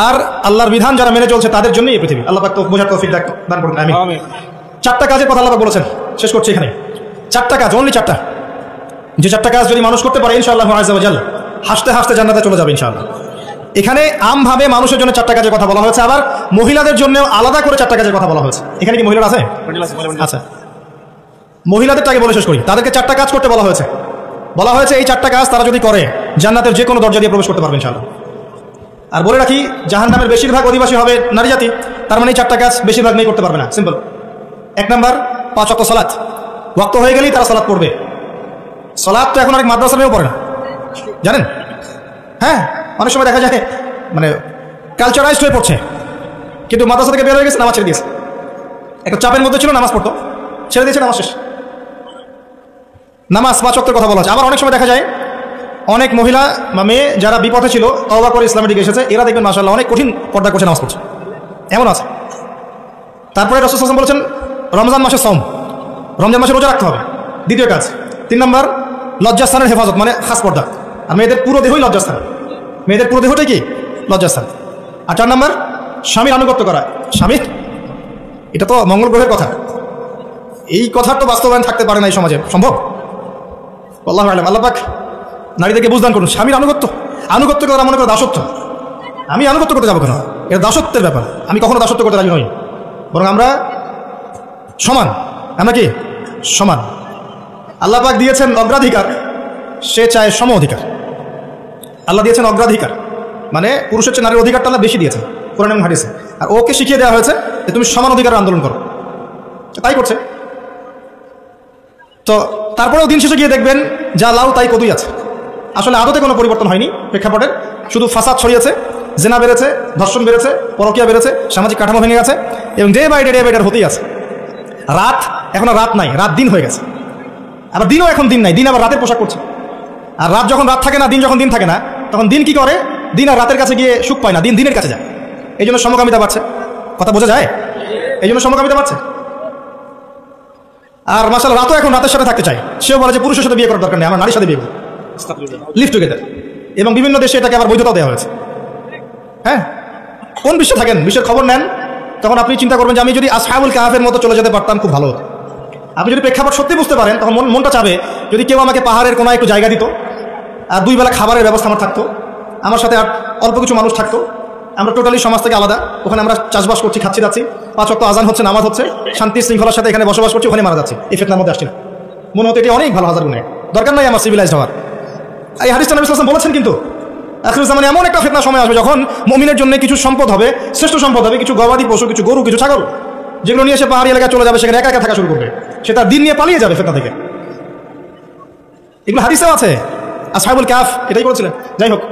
আর আল্লাহর বিধান যারা মেনে চলছে তাদের জন্যই এই পৃথিবী। আল্লাহ পাক তো বোঝার তৌফিক দান করুন। আমিন। চারটা কাজের কথা আল্লাহ পাক বলেছেন, শেষ করছি এখানে। চারটা কাজ, অনলি চারটা, যে চারটা কাজ যদি মানুষ করতে পারে ইনশাআল্লাহ আযজা ওয়া জাল্লা হাসতে হাসতে জান্নাতে চলে যাবে ইনশাআল্লাহ। এখানে আমভাবে মানুষের জন্য চারটা কাজের কথা বলা হয়েছে, আবার মহিলাদের জন্য আলাদা করে চারটা কাজের কথা বলা হয়েছে। এখানে কি মহিলারা আছে? আচ্ছা, মহিলাদেরটাকে বলে শেষ করি। তাদেরকে চারটা কাজ করতে বলা হয়েছে। বলা হয়েছে এই চারটা কাজ তারা যদি করে জান্নাতের যে কোনো দরজা দিয়ে প্রবেশ করতে পারবে ইনশাআল্লাহ। আর বলে রাখি, জাহান্নামের বেশিরভাগ অধিবাসী হবে নারী জাতি, তার মানে এই চারটা কাজ বেশিরভাগ মেয়ে করতে পারবে না। সিম্পল। 1 নাম্বার, 5 ওয়াক্ত সালাত। ওয়াক্ত হয়ে গেলেই তারা সালাত পড়বে। সালাত তো এখন অনেক মাদ্রাসা মেয়েও পড়ে না, জানেন? হ্যাঁ, অনেক সময় দেখা যায় মানে কালচারাইজড হয়ে পড়ছে, কিন্তু মাদ্রাসা থেকে বের হয়ে গেছে, নামাজ ছেড়ে দিয়েছে। একটা চাপের মধ্যে ছিল, নামাজ পড়তো, ছেড়ে দিয়েছে, নামাজ শেষ। নামাজ 5 ওয়াক্তের কথা বলা আছে। আবার অনেক সময় দেখা যায় অনেক মহিলা বা মেয়ে যারা বিপথে ছিল, তওবা করে ইসলামের দিকে এসেছে, এরা দেখবেন মাশাআল্লাহ অনেক কঠিন পর্দা করছে, নামাজ পড়ছে, এমন আছে। তারপরে রাসূল সাল্লাল্লাহু আলাইহি ওয়াসাল্লাম বলেছেন রমজান মাসে সওম, রমজান মাসে রোজা রাখতে হবে, দ্বিতীয় কাজ। 3 নাম্বার, লজ্জাস্থানের হেফাজত, মানে খাস পর্দা। আর মেয়েদের পুরো দেহই লজ্জাস্থান, মেয়েদের পুরো দেহটাই কি? লজ্জাস্থান। আর 4 নাম্বার, স্বামীর আনুগত্য করা। স্বামীর, এটা তো মঙ্গল গ্রহের কথা, এই কথার তো বাস্তবায়ন থাকতে পারে না এই সমাজে, সম্ভব? আল্লাহু আ'লাম। আল্লাহ পাক নারীদেরকে বুঝদান করুন। স্বামীর আনুগত্য, আনুগত্য করা মনে করে দাসত্ব। আমি আনুগত্য করতে যাবো কেন? এটা দাসত্বের ব্যাপার। আমি কখনো দাসত্ব করতে রাজি নই, বরং আমরা সমান। আমরা কি সমান? আল্লাহ পাক দিয়েছেন অগ্রাধিকার, সে চায় সম অধিকার। আল্লাহ দিয়েছেন অগ্রাধিকার, মানে পুরুষের চেয়ে নারীর অধিকারটা আল্লাহ বেশি দিয়েছেন কোরআন এবং হাদিসে। আর ওকে শিখিয়ে দেওয়া হয়েছে যে তুমি সমান অধিকারের আন্দোলন করো, তাই করছে। তো তারপরেও দিন শেষে গিয়ে দেখবেন যা লাউ তাই কদুই আছে। আসলে আদতে কোনো পরিবর্তন হয়নি প্রেক্ষাপটের, শুধু ফাসাদ ছড়িয়েছে, জেনা বেড়েছে, ধর্ষণ বেড়েছে, পরকীয়া বেড়েছে, সামাজিক কাঠামো ভেঙে গেছে, এবং ডে বাই ডে হতেই আছে। রাত এখন আর রাত নাই, রাত দিন হয়ে গেছে। আবার দিনও এখন দিন নাই, দিন আবার রাতের পোশাক করছে। আর রাত যখন রাত থাকে না, দিন যখন দিন থাকে না, তখন দিন কি করে? দিন আর রাতের কাছে গিয়ে সুখ পায় না, দিন দিনের কাছে যায়। এই জন্য সমকামিতা বাড়ছে। কথা বোঝা যায়? এই জন্য সমকামিতা বাড়ছে। আর মাশাআল্লাহ রাতও এখন রাতের সাথে থাকতে চায়। সেও বলে যে পুরুষের সাথে বিয়ে করার দরকার নেই, আমার নারীর সাথে বিয়ে করব, লিভ টুগেদার। এবং বিভিন্ন দেশে এটাকে আবার বৈধতা দেওয়া হয়েছে। হ্যাঁ, কোন বিশ্বে থাকেন, বিশ্বের খবর নেন, তখন আপনি চিন্তা করবেন যে আমি যদি আসহাবুল কাহাফের মতো চলে যেতে পারতাম খুব ভালো হতো। আপনি যদি প্রেক্ষাপট সত্যি বুঝতে পারেন, তখন মনটা চাবে যদি কেউ আমাকে পাহাড়ের কোনায় একটু জায়গা দিত, আর 2 বেলা খাবারের ব্যবস্থা আমার থাকতো, আমার সাথে আর অল্প কিছু মানুষ থাকতো, আমরা টোটালি সমাজ থেকে আলাদা, ওখানে আমরা চাষবাস করছি, খাচ্ছি যাচ্ছি, 5 ওয়াক্ত আজান হচ্ছে, নামাজ হচ্ছে, শান্তি শৃঙ্খলার সাথে এখানে বসবাস করছি, ওখানে মারা যাচ্ছি, এই ফিতনার মধ্যে আসছি না। মনে হতো এটি অনেক ভালো, হাজার গুণে দরকার নাই আমার সিভিলাইজড হওয়ার। এই হাদিসটা নবী সাল্লাল্লাহু আলাইহি ওয়াসাল্লাম বলেছেন। কিন্তু আখির জামানে এমন একটা ফিতনা সময় আসবে যখন মুমিনের জন্য কিছু সম্পদ হবে, শ্রেষ্ঠ সম্পদ হবে, কিছু গবাদি পশু, কিছু গরু, কিছু ছাগল, যেগুলো নিয়ে সে পাহাড়ি এলাকায় চলে যাবে, সেখানে একা একা থাকা শুরু করবে, সে তার দিন নিয়ে পালিয়ে যাবে ফিতনা থেকে। এগুলো হাদিসেও আছে। আসহাবুল কাহফ এটাই বলছিলেন। যাই হোক,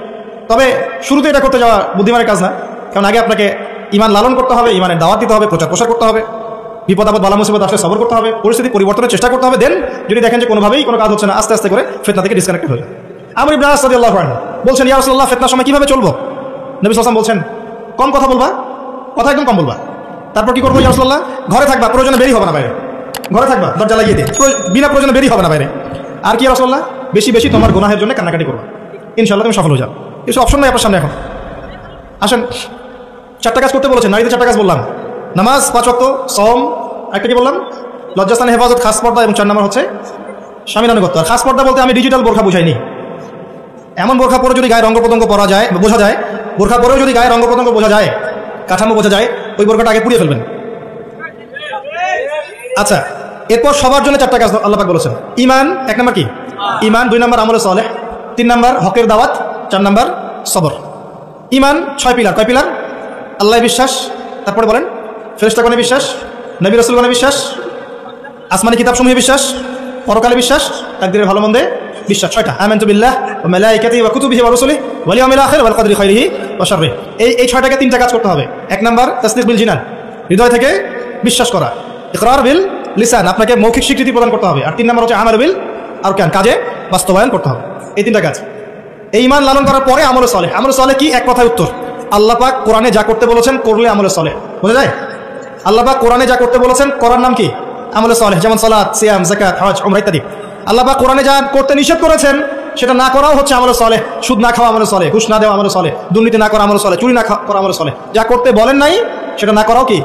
তবে শুরুতে এটা করতে যাওয়া বুদ্ধিমানের কাজ না, কারণ আগে আপনাকে ঈমান লালন করতে হবে, ঈমানের দাওয়াত দিতে হবে, প্রচার প্রসার করতে হবে, বিপদ আপদ বালা মুসিবত আসলে সবর করতে হবে, পরিস্থিতি পরিবর্তনের চেষ্টা করতে হবে। দেন যদি দেখেন যে কোনোভাবেই কোনো কাজ হচ্ছে না, আস্তে আস্তে করে ফিতনা থেকে ডিসকানেক্টেড হয়ে যায়। আমর ইবনে আস রাদিয়াল্লাহু আনহু বলছেন, ইয়া রাসূলুল্লাহ, ফিতনার সময় কিভাবে চলবো? নবী সাল্লাল্লাহু আলাইহি ওয়াসাল্লাম বলছেন, কম কথা বলবা, কথা একদম কম বলবা। তারপর কি করবো ইয়া রাসূলুল্লাহ? ঘরে থাকবা, প্রয়োজনে বেরিয়ে হবে না বাইরে, ঘরে থাকবা, দরজা লাগিয়ে দিয়ে, বিনা প্রয়োজনে বেরিয়ে হবে না বাইরে। আর কি ইয়া রাসূলুল্লাহ? বেশি বেশি তোমার গুনাহের জন্য কান্নাকাটি করবা, ইনশাআল্লাহ তুমি সফল হয়ে যাও। কিছু অপশন নাই আপনার সামনে এখন। আসেন, 4টা কাজ করতে বলেছেন, নারীদের 4টা কাজ বললাম, নামাজ, 5 ওয়াক্ত, সওম, একটা কি বললাম? লজ্জাস্থানের হেফাজত, খাস পর্দা, এবং 4 নম্বর হচ্ছে স্বামীর আনুগত্য। আর খাস পর্দা বলতে আমি ডিজিটাল বোরখা বুঝাইনি। এমন বোরখা পরে যদি গায়ে রঙ্গ প্রত্যঙ্গ পরা যায়, বোঝা যায়, বোরখা পরেও যদি গায়ে রঙ্গ প্রত্যঙ্গ বোঝা যায়, কাঠামো বোঝা যায়, ওই বোরখাটা আগে পুড়িয়ে ফেলবেন। আচ্ছা, এরপর সবার জন্য 4টা কাজ আল্লাহ পাক বলেছেন। ঈমান, 1 নম্বর কি? ঈমান। 2 নম্বর আমলে সালেহ। 3 নম্বর হকের দাওয়াত। 4 নম্বর সবর। ঈমান 6 পিলার। কয় পিলার? আল্লাহ বিশ্বাস, তারপরে বলেন ফেরেশতাগণে বিশ্বাস, নবী রাসূলগণে বিশ্বাস, আসমানি কিতাবসমূহে বিশ্বাস, পরকালে বিশ্বাস, তাকদীরের ভালো মন্দে বিশ্বাস। 6টা। আমানতু বিল্লাহ ওয়া মালাইকাতিহি ওয়া কুতুবিহি ওয়া রুসুলিহি ওয়াল ইয়াউমিল আখির ওয়াল কদরি খাইরিহি ওয়া শাররিহি। এই 6টাকে 3টা কাজ করতে হবে। 1 নাম্বার তাসদীক বিল জিনান, হৃদয় থেকে বিশ্বাস করা। ইকরার বিল লিসান, আপনাকে মৌখিক স্বীকৃতি প্রদান করতে হবে। আর 3 নাম্বার হচ্ছে আমাল বিল আরকান, কাজে বাস্তবায়ন করতে হবে। এই 3টা কাজ। এই ঈমান লালন করার পরে আমলে সালেহ। আমলে সালেহ কি? এক কথায় উত্তর, আল্লাহ পাক কোরআনে যা করতে বলেছেন করলে আমলে সালেহ। বোঝা যায়? আল্লাহ পাক কোরআনে যা করতে বলেছেন করার নাম কি? আমলে সালেহ। যেমন সালাত, সিয়াম, যাকাত, হজ, উমরা ইত্যাদি। আল্লাহ পাক কোরআনে যা করতে নিষেধ করেছেন সেটা না করাও হচ্ছে আমলে সালেহ। সুদ না খাওয়া আমলে সালেহ, ঘুষ না দেওয়া আমলে সালেহ, দুর্নীতি না করা আমলে সালেহ, চুরি না করা আমলে সালেহ। যা করতে বলেন নাই সেটা না করাও কি?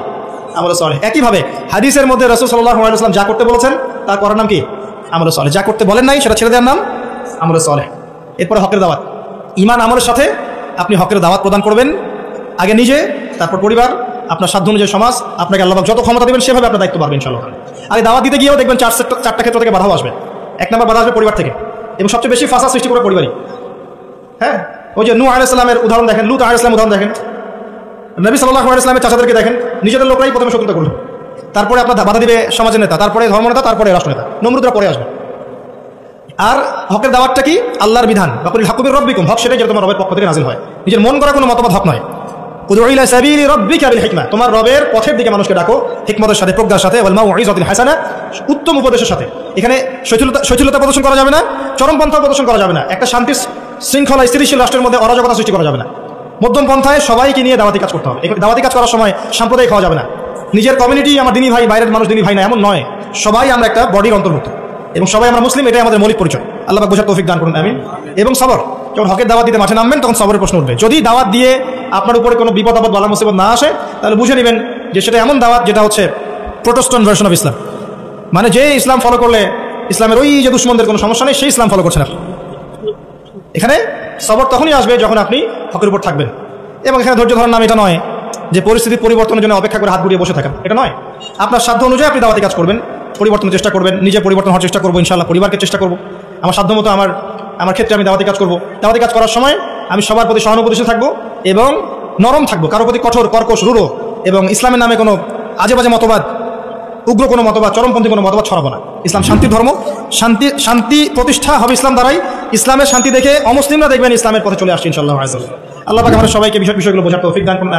আমলে সালেহ। একইভাবে হাদিসের মধ্যে রাসূল সাল্লাল্লাহু আলাইহি ওয়াসাল্লাম যা করতে বলেছেন তা করার নাম কি? আমলে সালেহ। যা করতে বলেন নাই সেটা ছেড়ে দেওয়ার নাম আমলে সালেহ। এরপরে হকের দাওয়াত। ঈমান আমলের সাথে আপনি হকের দাওয়াত প্রদান করবেন, আগে নিজে, তারপর পরিবার, আপনার সাধ্য অনুযায়ী সমাজ। আপনাকে আল্লাহ পাক যত ক্ষমতা দেবেন সেভাবে আপনার দায়িত্ব পারবেন ইনশাআল্লাহ। আগে দাওয়াত দিতে গিয়েও দেখবেন 4টা ক্ষেত্র থেকে বাধাও আসবে। 1 নম্বর বাধা আসবে পরিবার থেকে, এবং সবচেয়ে বেশি ফাসাদ সৃষ্টি করে পরিবারই। হ্যাঁ, ওই যে নূহ আলাইহিস সালামের উদাহরণ দেখেন, লূত আলাইহিস সালামের উদাহরণ দেখেন, নবী সাল্লাল্লাহু আলাইহি ওয়াসাল্লামের চাচাদেরকে দেখেন, নিজেদের লোকরাই প্রথমে শত্রুতা করলো, তারপরে আপনার বাধা দিবে সমাজের নেতা, তারপরে ধর্মনেতা, তারপরে রাষ্ট্রনেতা, নমরুদরা পরে আসবে। আর হকের দাওয়াতটা কি? আল্লাহর বিধান, বাকুল হাক্কু বির রাব্বিকুম, হক সেটাই যেটা তোমার রবের পক্ষ থেকে নাযিল হয়। নিজের মন করা কোনো মতবাদ হক নয়। উদউ ইলা সাবিলি রাব্বিকা বিল হিকমা, তোমার রবের পথের দিকে মানুষকে ডাকো হিকমতের সাথে, প্রজ্ঞার সাথে, ওয়াল মাউইযাতিল হাসানা, উত্তম উপদেশের সাথে। এখানে শৈথিলতা প্রদর্শন করা যাবে না, চরমপন্থা প্রদর্শন করা যাবে না, একটা শান্তি শৃঙ্খলা স্থিতিশীল রাষ্ট্রের মধ্যে অরাজকতা সৃষ্টি করা যাবে না। মধ্যম পন্থায় সবাইকে নিয়ে দাওয়াতি কাজ করতে হবে। দাওয়াতি কাজ করার সময় সাম্প্রদায়িক হওয়া যাবে না। নিজের কমিউনিটি আমার দিনী ভাই, বাইরের মানুষ দিনী ভাই না, এমন নয়। সবাই আমরা একটা বডির অন্তর্ভুক্ত এবং সবাই আমরা মুসলিম, এটাই আমাদের মৌলিক পরিচয়। আল্লাহ পাক বোঝার তৌফিক দান করুন, আমিন। এবং সবর, যখন হকের দাওয়াত দিতে মাঠে নামবেন তখন সবরের প্রশ্ন উঠবে। যদি দাওয়াত দিয়ে আপনার উপরে কোনো বিপদ আপদ বালা মুসিবত না আসে, তাহলে বুঝে নেবেন যে সেটা এমন দাওয়াত যেটা হচ্ছে প্রোটেস্ট্যান্ট ভার্সন অফ ইসলাম। মানে যে ইসলাম ফলো করলে ইসলামের ওই যে দুশ্মনদের কোনো সমস্যা নেই, সেই ইসলাম ফলো করছেন আপনি। এখানে সবর তখনই আসবে যখন আপনি হকের উপর থাকবেন। এবং এখানে ধৈর্য ধরার নাম এটা নয় যে পরিস্থিতি পরিবর্তনের জন্য অপেক্ষা করে হাত গুড়িয়ে বসে থাকেন, এটা নয়। আপনার সাধ্য অনুযায়ী আপনি দাওয়াতি কাজ করবেন, পরিবর্তনের চেষ্টা করবেন, নিজে পরিবর্তন হওয়ার চেষ্টা করবো ইনশাআল্লাহ, পরিবারকে চেষ্টা করবো, আমার সাধ্য মতো আমার ক্ষেত্রে আমি দাওয়াতি কাজ করবো। দাওয়াতি কাজ করার সময় আমি সবার প্রতি সহানুভূতিশীল থাকবো এবং নরম থাকবো, কারোর প্রতি কঠোর, কর্কশ, রূঢ় এবং ইসলামের নামে কোনো আজে বাজে মতবাদ, উগ্র কোনো মতবাদ, চরমপন্থী কোনো মতবাদ ছড়াবো না। ইসলাম শান্তির ধর্ম, শান্তি প্রতিষ্ঠা হবে ইসলাম দ্বারাই। ইসলামের শান্তি দেখে অমুসলিমরা দেখবেন ইসলামের পথে চলে আসছে ইনশাআল্লাহ। আল্লাহ পাক আমাদের সবাইকে বিষয়গুলো বোঝার তৌফিক দান করুন।